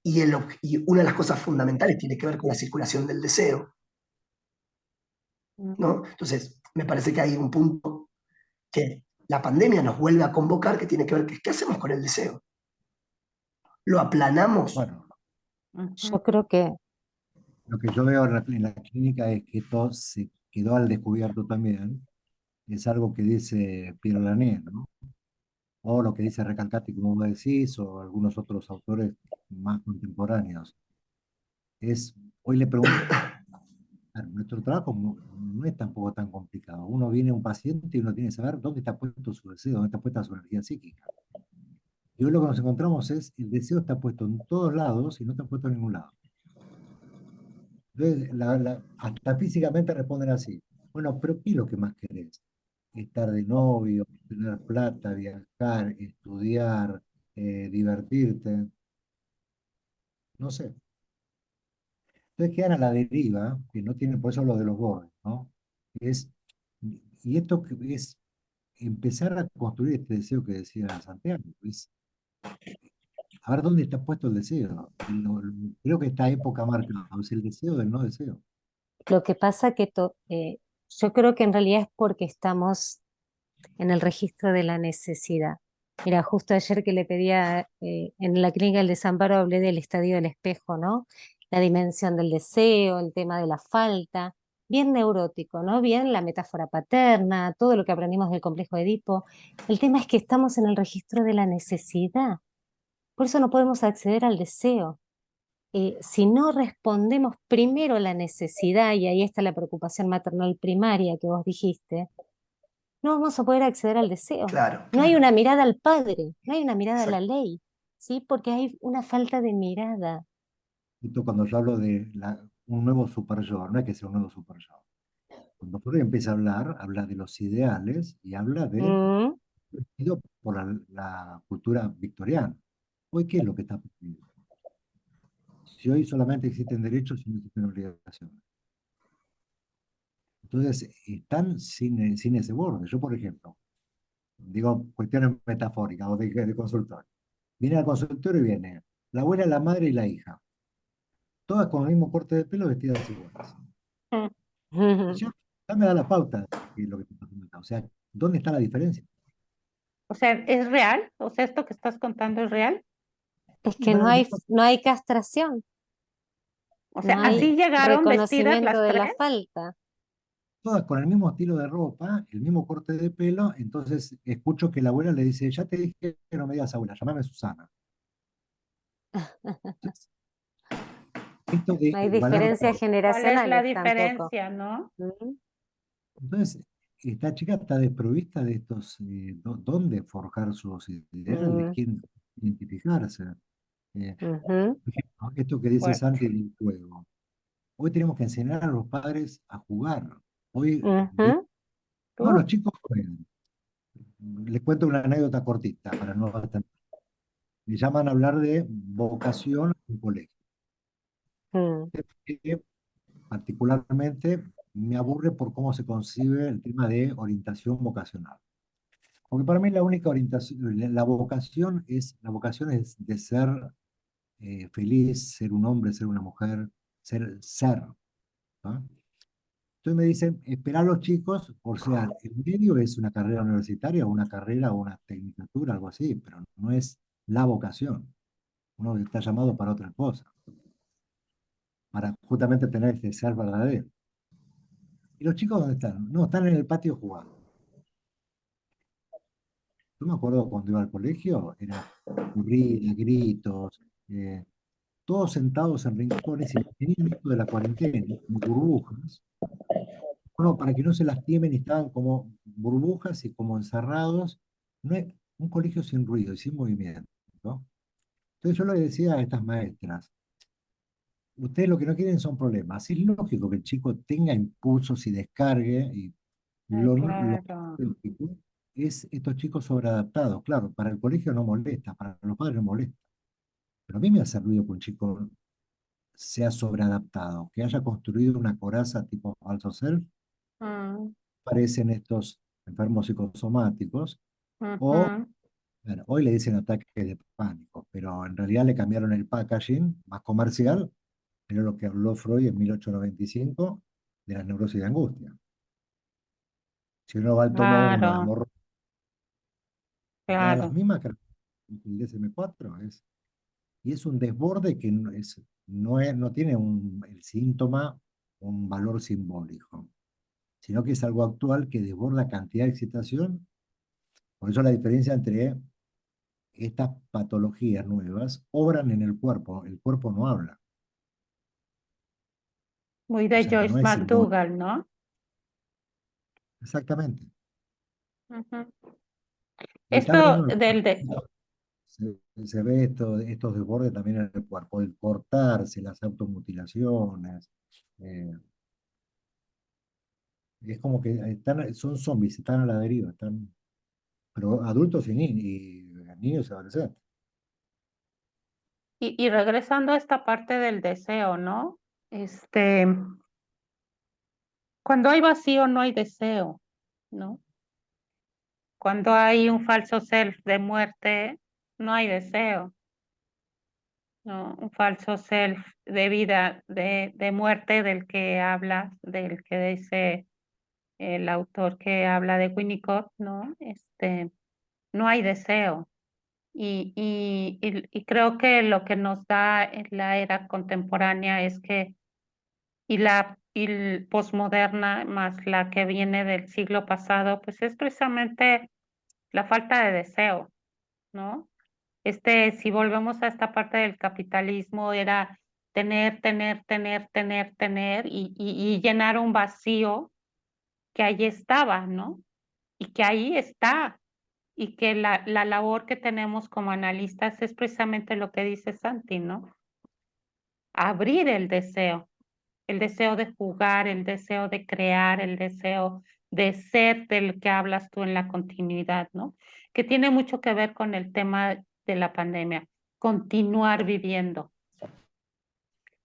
Y una de las cosas fundamentales tiene que ver con la circulación del deseo, mm. ¿no? Entonces, me parece que hay un punto que la pandemia nos vuelve a convocar que tiene que ver con qué hacemos con el deseo. ¿Lo aplanamos? Bueno, Ujú. Yo creo que lo que yo veo en la clínica es que todo se quedó al descubierto también. Es algo que dice Pierre Lanier, ¿no? O lo que dice Recalcati, como vos decís, o algunos otros autores más contemporáneos. Hoy le pregunto, claro, nuestro trabajo no es tampoco tan complicado. Uno viene a un paciente y uno tiene que saber dónde está puesto su deseo, dónde está puesta su energía psíquica. Y hoy lo que nos encontramos es, el deseo está puesto en todos lados y no está puesto en ningún lado. Entonces, hasta físicamente responden así. Bueno, pero ¿qué es lo que más querés? Estar de novio, tener plata, viajar, estudiar, divertirte, no sé. Entonces quedan a la deriva, que no tienen, por eso lo de los bordes, ¿no? Es, y esto es empezar a construir este deseo que decía Santiago, es a ver dónde está puesto el deseo. Creo que esta época marca, es el deseo del no deseo. Lo que pasa que yo creo que en realidad es porque estamos en el registro de la necesidad. Mira, justo ayer que le pedía en la clínica del Desamparo hablé del estadio del espejo, ¿no? La dimensión del deseo, el tema de la falta, bien neurótico, ¿no? Bien la metáfora paterna, todo lo que aprendimos del complejo de Edipo. El tema es que estamos en el registro de la necesidad, por eso no podemos acceder al deseo. Si no respondemos primero a la necesidad, y ahí está la preocupación maternal primaria que vos dijiste, no vamos a poder acceder al deseo. Claro, No hay claro. una mirada al padre, no hay una mirada a la Exacto. ley, ¿sí? Porque hay una falta de mirada. Esto cuando yo hablo de un nuevo super yo, no es que sea un nuevo super yo. Cuando Freud empieza a hablar, habla de los ideales y habla de Mm, ido por la cultura victoriana. Hoy, ¿qué es lo que está prohibido? Si hoy solamente existen derechos y no existen obligaciones. Entonces, están sin ese borde. Yo, por ejemplo, digo cuestiones metafóricas o de consultorio. Viene al consultorio y viene la abuela, la madre y la hija. Todas con el mismo corte de pelo, vestidas iguales. Mm. Y ya me da la pauta de lo que está pasando acá. O sea, ¿dónde está la diferencia? O sea, ¿es real? O sea, ¿esto que estás contando es real? Es Y que para mí, no hay castración, O sea, no hay ¿así llegaron vestidas reconocimiento las de tres? la falta. todas con el mismo estilo de ropa, el mismo corte de pelo, entonces escucho que la abuela le dice, ya te dije que no me digas abuela, llámame Susana. Entonces, esto de No hay igualar la diferencias ropa. ¿Cuál es la generacionales tampoco. diferencia, no? Mm, Entonces, esta chica está desprovista de estos, dónde forjar sus ideales, mm, quién identificarse. ujú, Por ejemplo, esto que dice Fuerte. Santi del juego. Hoy tenemos que enseñar a los padres a jugar. Hoy, ujú, no, los ¿Tú? chicos juegan. Les cuento una anécdota cortita para no me llaman a hablar de vocación en colegio. mm, Que particularmente me aburre por cómo se concibe el tema de orientación vocacional. Porque para mí la única orientación, la vocación es de ser feliz, ser un hombre, ser una mujer, ser. ¿No? Entonces me dicen, esperar a los chicos, o sea, el medio es una carrera universitaria, o una carrera o una tecnicatura, algo así, pero no es la vocación. Uno está llamado para otra cosa, para justamente tener ese ser verdadero. ¿Y los chicos dónde están? No, están en el patio jugando. Yo me acuerdo cuando iba al colegio, era corrida, gritos, todos sentados en rincones y tenían esto de la cuarentena, como burbujas. Bueno, para que no se lastimen y estaban como burbujas y como encerrados. No es un colegio sin ruido y sin movimiento, ¿no? Entonces yo le decía a estas maestras, ustedes lo que no quieren son problemas. Es lógico que el chico tenga impulsos y descargue, y Ay, lo claro. lógico es estos chicos sobreadaptados. Claro, para el colegio no molesta, para los padres no molesta. Pero a mí me hace ruido que un chico sea sobreadaptado, que haya construido una coraza tipo falso self, Mm, parecen estos enfermos psicosomáticos, o, ujú. bueno, hoy le dicen ataque de pánico, pero en realidad le cambiaron el packaging más comercial, era lo que habló Freud en 1895 de la neurosis de angustia. Si uno va al tomo uno de Claro, amor, da las claro. mismas características que el DSM-4, y es un desborde que no tiene el síntoma un valor simbólico, sino que es algo actual que desborda cantidad de excitación. Por eso la diferencia entre estas patologías nuevas obran en el cuerpo no habla, Muy o de sea, no Joyce es simbólico. McDougall, ¿no? Exactamente. Ujú. Y está hablando Esto del del cuerpo. de, Se ve estos desbordes también en el cuerpo, el cortarse, las automutilaciones. eh, es como que son zombies, están a la deriva, pero adultos y niños y adolescentes. y regresando a esta parte del deseo, ¿no? Este, cuando hay vacío no hay deseo, ¿no? Cuando hay un falso self de muerte, no hay deseo. ¿no? Un falso self de vida, de muerte del que habla, del que dice el autor que habla de Winnicott, ¿no? No hay deseo. Y creo que lo que nos da en la era contemporánea es que, y posmoderna, más la que viene del siglo pasado, pues es precisamente la falta de deseo, ¿no? Si volvemos a esta parte del capitalismo, era tener, tener, tener, tener, tener y llenar un vacío que ahí estaba, ¿no? Y que ahí está. Y que la labor que tenemos como analistas es precisamente lo que dice Santi, ¿no? Abrir el deseo de jugar, el deseo de crear, el deseo de ser del que hablas tú en la continuidad, ¿no? Que tiene mucho que ver con el tema de la pandemia, continuar viviendo.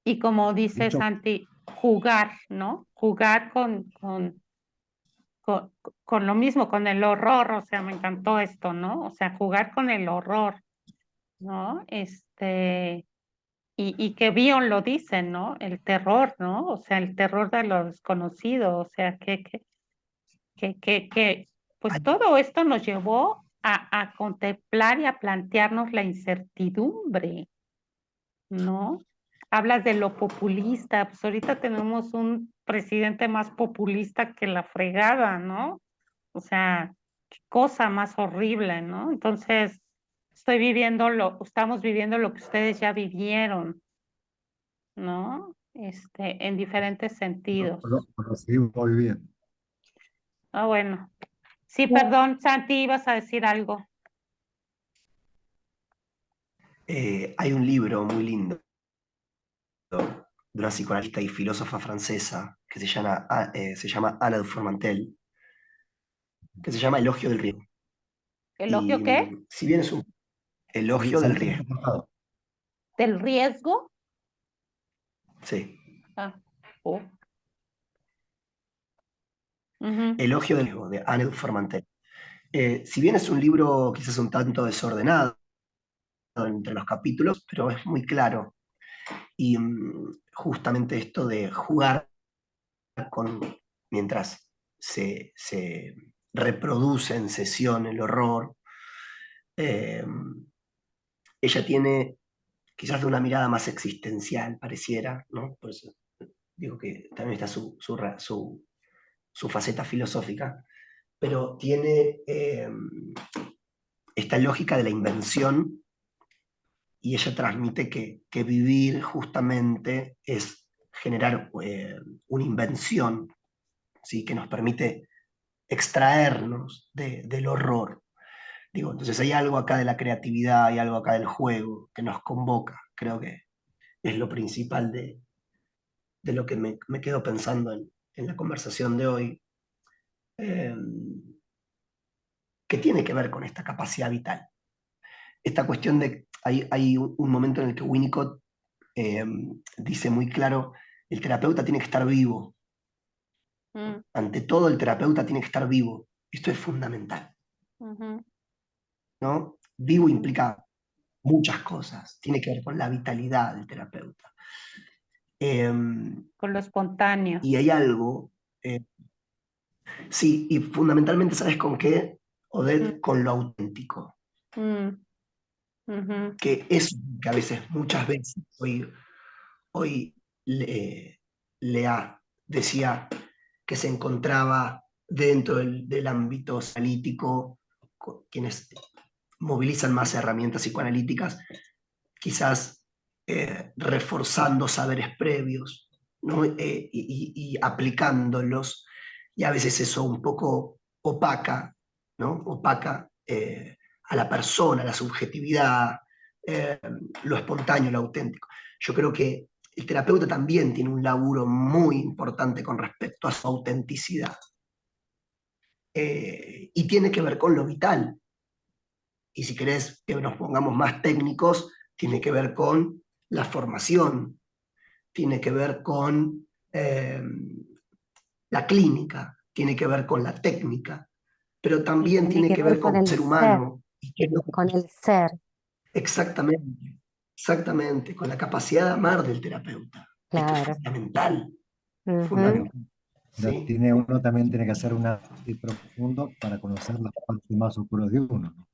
Y como De dice hecho, Santi, jugar, ¿no? Jugar con, con lo mismo, con el horror, o sea, me encantó esto, ¿no? O sea, jugar con el horror, ¿no? Y que Bion lo dice, ¿no? El terror, ¿no? O sea, el terror de lo desconocido, o sea, pues Hay, todo esto nos llevó a contemplar y a plantearnos la incertidumbre, ¿no? Hablas de lo populista, pues ahorita tenemos un presidente más populista que la fregada, ¿no? O sea, qué cosa más horrible, ¿no? Entonces, estamos viviendo lo que ustedes ya vivieron, ¿no? En diferentes sentidos. lo seguimos viviendo. Ah, bueno. Sí, perdón, Santi, ibas a decir algo. hay un libro muy lindo de una psicoanalista y filósofa francesa que se llama Anna de Formantel, que se llama Elogio del riesgo. ¿Elogio Y qué? si bien es un Sí, elogio del saliste riesgo, cortado. ¿Del riesgo? sí, Ah, oh. Ujú, Elogio del riesgo, de Anna de Formantel. Si bien es un libro quizás un tanto desordenado entre los capítulos, pero es muy claro. Y justamente esto de jugar con, mientras se reproduce en sesión el horror, eh, ella tiene quizás de una mirada más existencial, pareciera, ¿no? Por eso digo que también está su faceta filosófica, pero tiene esta lógica de la invención y ella transmite que vivir justamente es generar una invención, ¿sí? Que nos permite extraernos del horror. Digo, entonces hay algo acá de la creatividad, hay algo acá del juego que nos convoca. Creo que es lo principal de lo que me quedo pensando en la conversación de hoy, eh, que tiene que ver con esta capacidad vital. Esta cuestión de, hay un momento en el que Winnicott eh, dice muy claro, el terapeuta tiene que estar vivo. mm, Ante todo, el terapeuta tiene que estar vivo. Esto es fundamental, ujú, ¿no? Vivo mm. implica muchas cosas, tiene que ver con la vitalidad del terapeuta. Eh, Con lo espontáneo. y hay algo, eh, sí, y fundamentalmente, ¿sabes con qué, Odette? Mm, Con lo auténtico, mm, ujú, que es que a veces, muchas veces, hoy Lea decía que se encontraba dentro del ámbito analítico, quienes movilizan más herramientas psicoanalíticas, quizás reforzando saberes previos, ¿no? Y aplicándolos, y a veces eso un poco opaca, ¿no? Opaca a la persona, la subjetividad, eh, lo espontáneo, lo auténtico. Yo creo que el terapeuta también tiene un laburo muy importante con respecto a su autenticidad. Y tiene que ver con lo vital. Y si querés que nos pongamos más técnicos, tiene que ver con la formación, tiene que ver con la clínica, tiene que ver con la técnica, pero Y también tiene tiene que que ver ver con con el ser ser, humano. Y que con el ser. exactamente. exactamente, con la capacidad de amar del terapeuta. Esto es Claro. fundamental, Ujú. fundamental. Pero ¿Sí? uno también tiene que hacer un análisis profundo para conocer las partes más oscuras de uno, ¿no?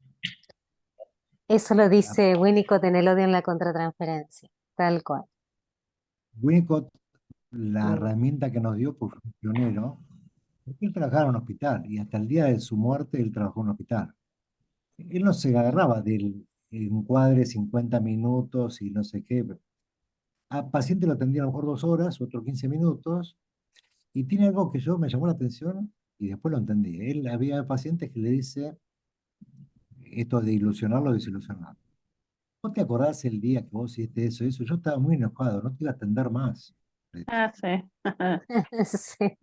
Eso lo Ah, dice Winnicott en El odio en la contratransferencia, tal cual. Winnicott, la Mm, herramienta que nos dio, por pionero, porque él trabajaba en un hospital y hasta el día de su muerte él trabajó en un hospital. Él no se agarraba del encuadre 50 minutos y no sé qué. A paciente lo atendía a lo mejor 2 horas, otros 15 minutos, y tiene algo que yo me llamó la atención y después lo entendí. Él había pacientes que le dice esto de ilusionarlo o desilusionarlo. ¿Vos te acordás el día que vos hiciste eso, eso? Yo estaba muy enojado, no te iba a atender más. Ah, sí. sí.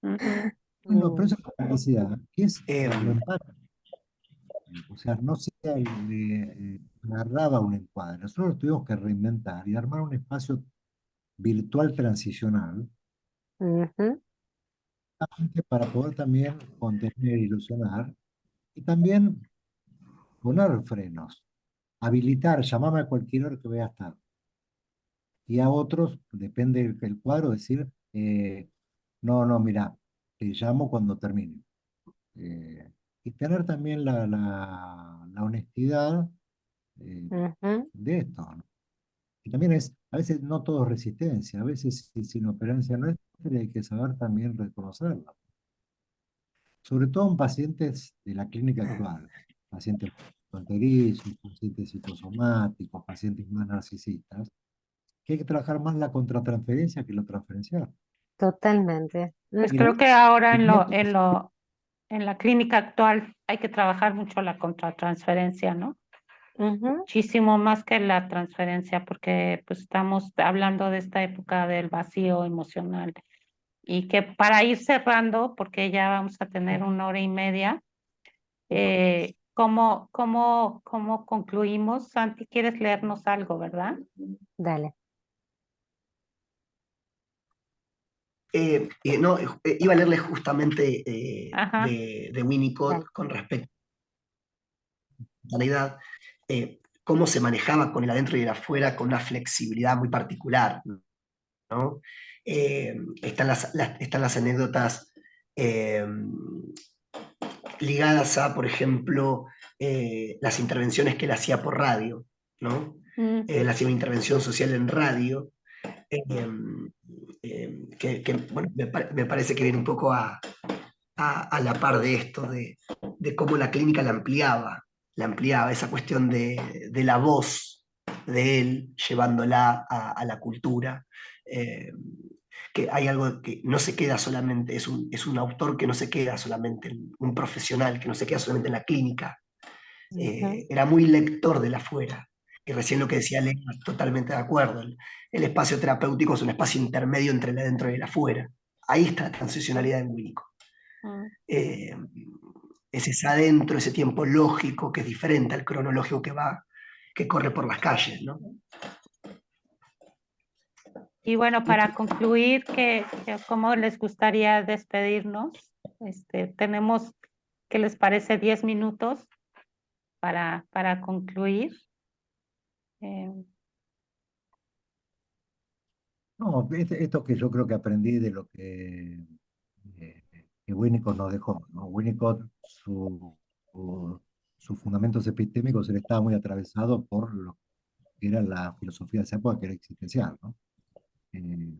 Ujú. Bueno, pero Mm, esa es la capacidad, que es Eh, lo empático. O sea, no se agarraba un encuadre. Nosotros tuvimos que reinventar y armar un espacio virtual transicional ujú, para poder también contener, ilusionar y también poner frenos, habilitar, llamame a cualquier hora que voy a estar. Y a otros, depende del cuadro, decir, no, no, mira, te llamo cuando termine. Eh, y tener también la honestidad ujú. de esto, ¿no? Y también es, a veces no todo es resistencia, a veces es inoperancia nuestra y hay que saber también reconocerla. Sobre todo en pacientes de la clínica actual, pacientes fronterizos, pacientes psicosomáticos, pacientes más narcisistas, que hay que trabajar más la contratransferencia que lo transferencial. Totalmente. Pues Mira, creo que ahora el método, en la clínica actual hay que trabajar mucho la contratransferencia, ¿no? Ujú. Muchísimo más que la transferencia, porque pues estamos hablando de esta época del vacío emocional. Y que para ir cerrando, porque ya vamos a tener 1 hora y media, ¿cómo concluimos? Santi, ¿quieres leernos algo, verdad? Dale. no, iba a leerles justamente Ajá. de Winnicott Dale. con respecto a la edad, cómo se manejaba con el adentro y el afuera con una flexibilidad muy particular, ¿no? Están las anécdotas eh, ligadas a, por ejemplo, las intervenciones que él hacía por radio, ¿no? Mm. Él hacía una intervención social en radio, eh, bueno, me parece que viene un poco a la par de esto, de cómo la clínica la ampliaba esa cuestión de la voz de él, llevándola a la cultura. Eh, que hay algo que no se queda solamente, es un autor que no se queda solamente, un profesional que no se queda solamente en la clínica, Ujú. era muy lector del afuera. Y recién lo que decía Lena, totalmente de acuerdo. El espacio terapéutico es un espacio intermedio entre el adentro y el afuera. Ahí está la transicionalidad en Winnicott. Mm. Eh, es ese adentro, ese tiempo lógico que es diferente al cronológico que corre por las calles, ¿no? Y bueno, Y para concluir, ¿cómo les gustaría despedirnos? Tenemos, ¿qué les parece? 10 minutos para concluir. Eh, no, esto que yo creo que aprendí de lo eh, que Winnicott nos dejó, ¿no? Winnicott, sus fundamentos epistémicos, él estaba muy atravesado por lo que era la filosofía de esa época, que era existencial, ¿no? Eh,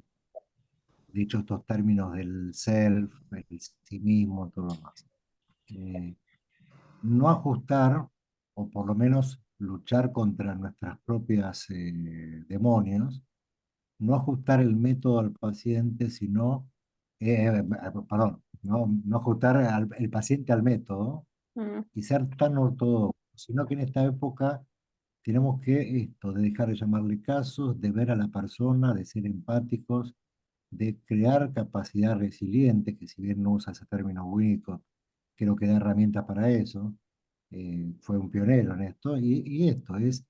de hecho, estos términos del self, el sí mismo, todo lo más. Eh, no ajustar, o por lo menos luchar contra nuestras propias demonios, no ajustar el método al paciente, sino, perdón, no ajustar el paciente al método mm, y ser tan ortodoxo, sino que en esta época tenemos que esto, de dejar de llamarle casos, de ver a la persona, de ser empáticos, de crear capacidad resiliente, que si bien no usa ese término Winnicott, creo que da herramientas para eso, fue un pionero en esto, y esto es,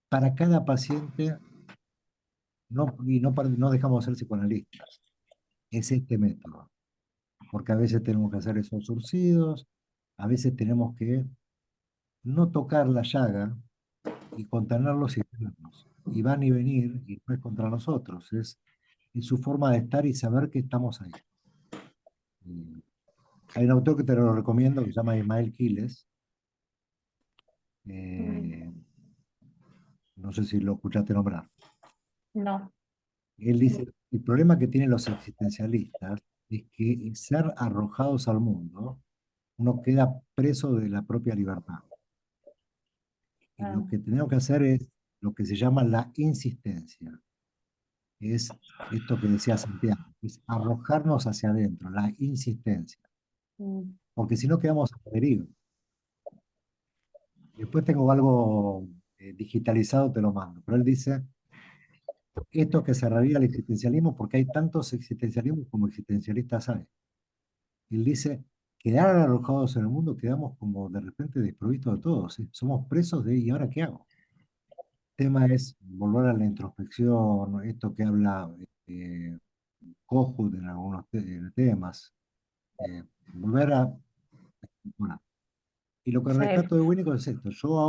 para cada paciente, no dejamos de ser psicoanalistas, es este método, porque a veces tenemos que hacer esos surcidos, a veces tenemos que no tocar la llaga, y contenerlos y tenerlos. Y van y venir, y no es contra nosotros, es su forma de estar y saber que estamos ahí. Hay un autor que te lo recomiendo que se llama Ismael Quiles. No sé si lo escuchaste nombrar. No. Él dice, el problema que tienen los existencialistas es que ser arrojados al mundo, uno queda preso de la propia libertad. Y Ah, lo que tenemos que hacer es lo que se llama la insistencia. Es esto que decía Santiago, es arrojarnos hacia adentro, la insistencia. mm, Porque si no quedamos a la deriva. Después tengo algo digitalizado, te lo mando. Pero él dice, esto que se reviva el existencialismo porque hay tantos existencialismos como existencialistas hay. Él dice, quedar arrojados en el mundo, quedamos como de repente desprovistos de todo, ¿sí? Somos presos de, ¿y ahora qué hago? El tema es volver a la introspección, esto que habla Kohut en algunos temas, volver a... Bueno, y lo que sí. rescato de Winnicott es esto, yo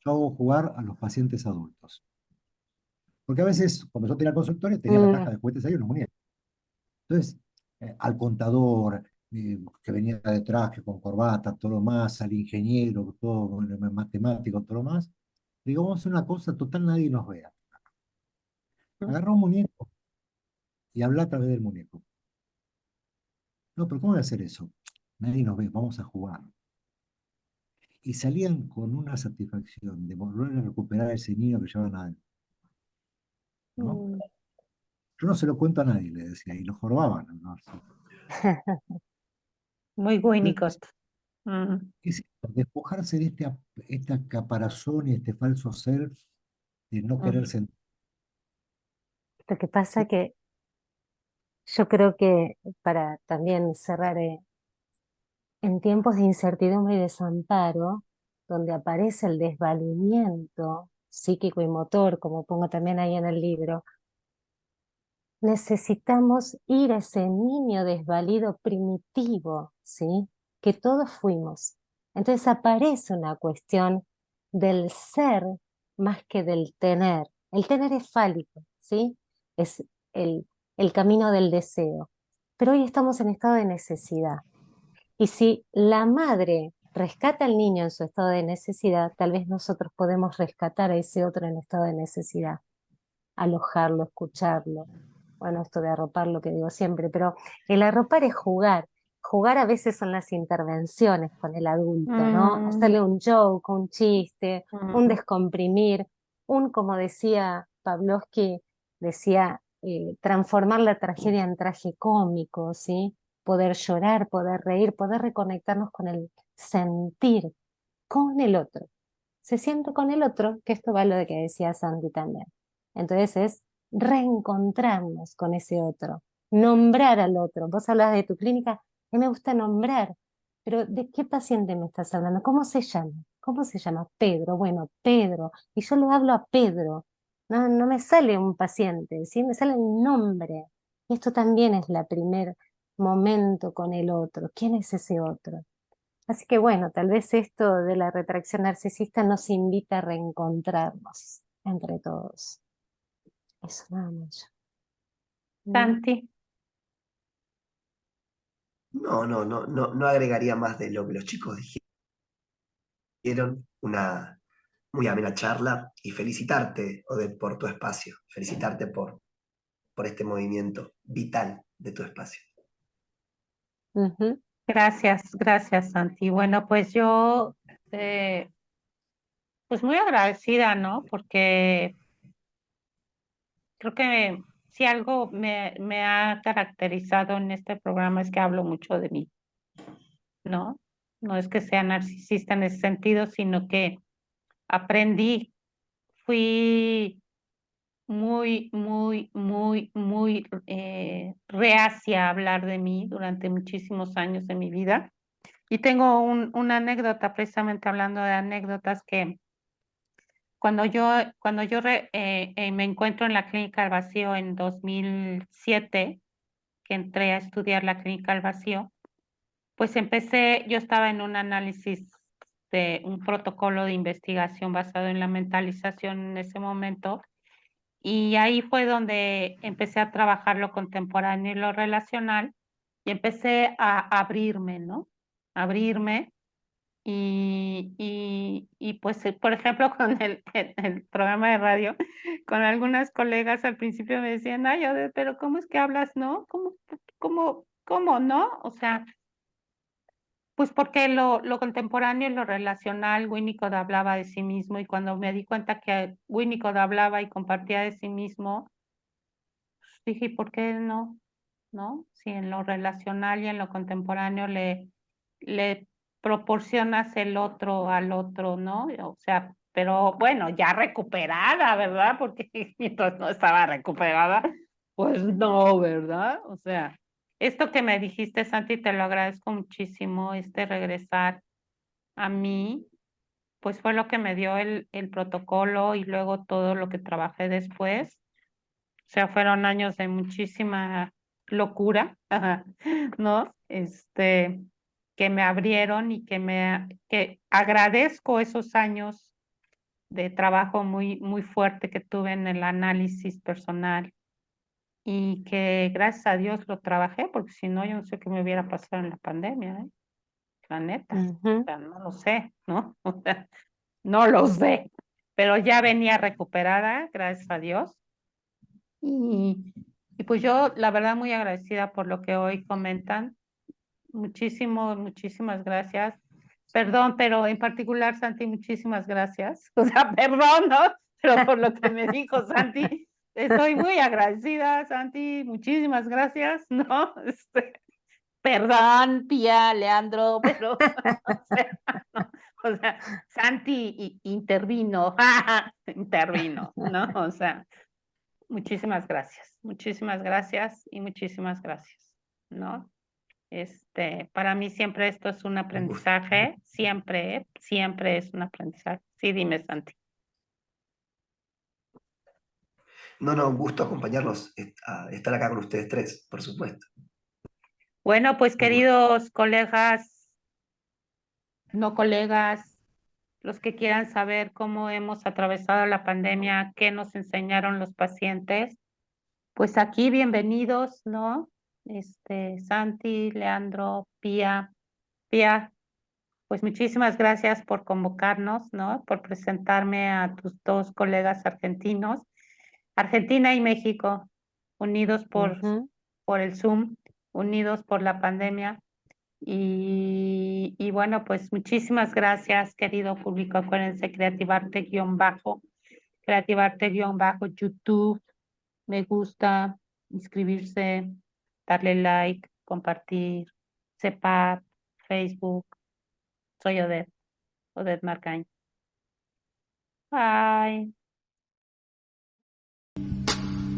hago jugar a los pacientes adultos. Porque a veces, cuando yo tenía el consultorio, tenía la caja de juguetes ahí y unos muñecos. Entonces, al contador que venía de traje, con corbata, todo lo más, al ingeniero, todo matemático, todo lo más, digo, vamos a hacer una cosa, total nadie nos vea. Agarra un muñeco y habla a través del muñeco. No, pero ¿cómo voy a hacer eso? Nadie nos ve, vamos a jugar. Y salían con una satisfacción de volver a recuperar ese niño que llevaban adentro, ¿no? Mm, Yo no se lo cuento a nadie, le decía, y lo jorobaban, ¿no? muy Entonces, Winnicott. Mm, es esto, despojarse de esta caparazón y este falso ser de no querer mm, sentir. Lo que pasa que yo creo que para también cerrar, en tiempos de incertidumbre y desamparo, donde aparece el desvalimiento psíquico y motor, como pongo también ahí en el libro, necesitamos ir a ese niño desvalido primitivo, ¿sí? Que todos fuimos. Entonces aparece una cuestión del ser más que del tener. El tener es fálico, ¿sí? Es el, el camino del deseo. Pero hoy estamos en estado de necesidad. Y si la madre rescata al niño en su estado de necesidad, tal vez nosotros podemos rescatar a ese otro en estado de necesidad, alojarlo, escucharlo. Bueno, esto de arropar lo que digo siempre, pero el arropar es jugar. Jugar a veces son las intervenciones con el adulto, ¿no? mm, Hacerle un joke, un chiste, un mm, descomprimir, como decía Pavlovsky, decía, transformar la tragedia en traje cómico, ¿sí? Poder llorar, poder reír, poder reconectarnos con el sentir con el otro. Se siente con el otro, que esto va a lo de que decía Sandy también. Entonces es reencontrarnos con ese otro, nombrar al otro. Vos hablas de tu clínica, a mí me gusta nombrar, pero ¿de qué paciente me estás hablando? ¿Cómo se llama? ¿Cómo se llama? Pedro. Bueno, Pedro. Y yo le hablo a Pedro. No, no me sale un paciente, ¿sí? Me sale el nombre. Y esto también es la primer momento con el otro. ¿Quién es ese otro? Así que bueno, tal vez esto de la retracción narcisista nos invita a reencontrarnos entre todos. Eso nada más. Mm. Santi. No agregaría más de lo que los chicos dijeron. Una muy amena charla y felicitarte, Odette, por tu espacio. Felicitarte por este movimiento vital de tu espacio. Ujú. Gracias, gracias, Santi. Bueno, pues yo, eh, pues muy agradecida, ¿no? Porque creo que si algo me ha caracterizado en este programa es que hablo mucho de mí, ¿no? No es que sea narcisista en ese sentido, sino que aprendí, fui muy reacia a hablar de mí durante muchísimos años de mi vida. Y tengo una anécdota, precisamente hablando de anécdotas, que cuando yo me encuentro en la Clínica al Vacío en 2007, que entré a estudiar la Clínica al Vacío, pues yo estaba en un análisis un protocolo de investigación basado en la mentalización en ese momento. Y ahí fue donde empecé a trabajar lo contemporáneo y lo relacional y empecé a abrirme, ¿no? Abrirme y pues, por ejemplo, con el programa de radio, con algunas colegas al principio me decían, ay, Odette, pero ¿cómo es que hablas, no? ¿Cómo no? O sea, pues porque lo contemporáneo y lo relacional, Winnicott hablaba de sí mismo y cuando me di cuenta que Winnicott hablaba y compartía de sí mismo, dije, ¿y por qué no? ¿No? Si en lo relacional y en lo contemporáneo le proporcionas el otro al otro, ¿no? O sea, pero bueno, ya recuperada, ¿verdad? Porque mientras no estaba recuperada, pues no, ¿verdad? O sea, esto que me dijiste, Santi, te lo agradezco muchísimo, este regresar a mí, pues fue lo que me dio el protocolo y luego todo lo que trabajé después. O sea, fueron años de muchísima locura, ajá, ¿no? Que me abrieron y que agradezco esos años de trabajo muy fuerte que tuve en el análisis personal y que gracias a Dios lo trabajé, porque si no, yo no sé qué me hubiera pasado en la pandemia, ¿eh? La neta, o Ujú. sea, no lo sé, ¿no? O sea, no lo sé, pero ya venía recuperada, gracias a Dios. Y, y pues yo, la verdad, muy agradecida por lo que hoy comentan. Muchísimas gracias. Perdón, pero en particular, Santi, muchísimas gracias. O sea, perdón, ¿no? Pero por lo que me dijo Santi, estoy muy agradecida, Santi. Muchísimas gracias, ¿no? Perdón, Pía, Leandro, pero, o sea, no, o sea, Santi intervino, intervino, ¿no? O sea, muchísimas gracias y muchísimas gracias, ¿no? Para mí siempre esto es un Un gusto. aprendizaje, siempre es un aprendizaje. Sí, dime, Santi. No, no, un gusto acompañarlos, estar acá con ustedes tres, por supuesto. Bueno, pues Un gusto. queridos colegas, no colegas, los que quieran saber cómo hemos atravesado la pandemia, qué nos enseñaron los pacientes, pues aquí bienvenidos, ¿no? Santi, Leandro, Pía, pues muchísimas gracias por convocarnos, ¿no? Por presentarme a tus dos colegas argentinos, Argentina y México, unidos Ujú. por el Zoom, unidos por la pandemia. Y bueno, pues muchísimas gracias, querido público. Acuérdense, Creativarte-, YouTube, me gusta, inscribirse, darle like, compartir, CEPAP, Facebook. Soy Odette Marcañ. Bye.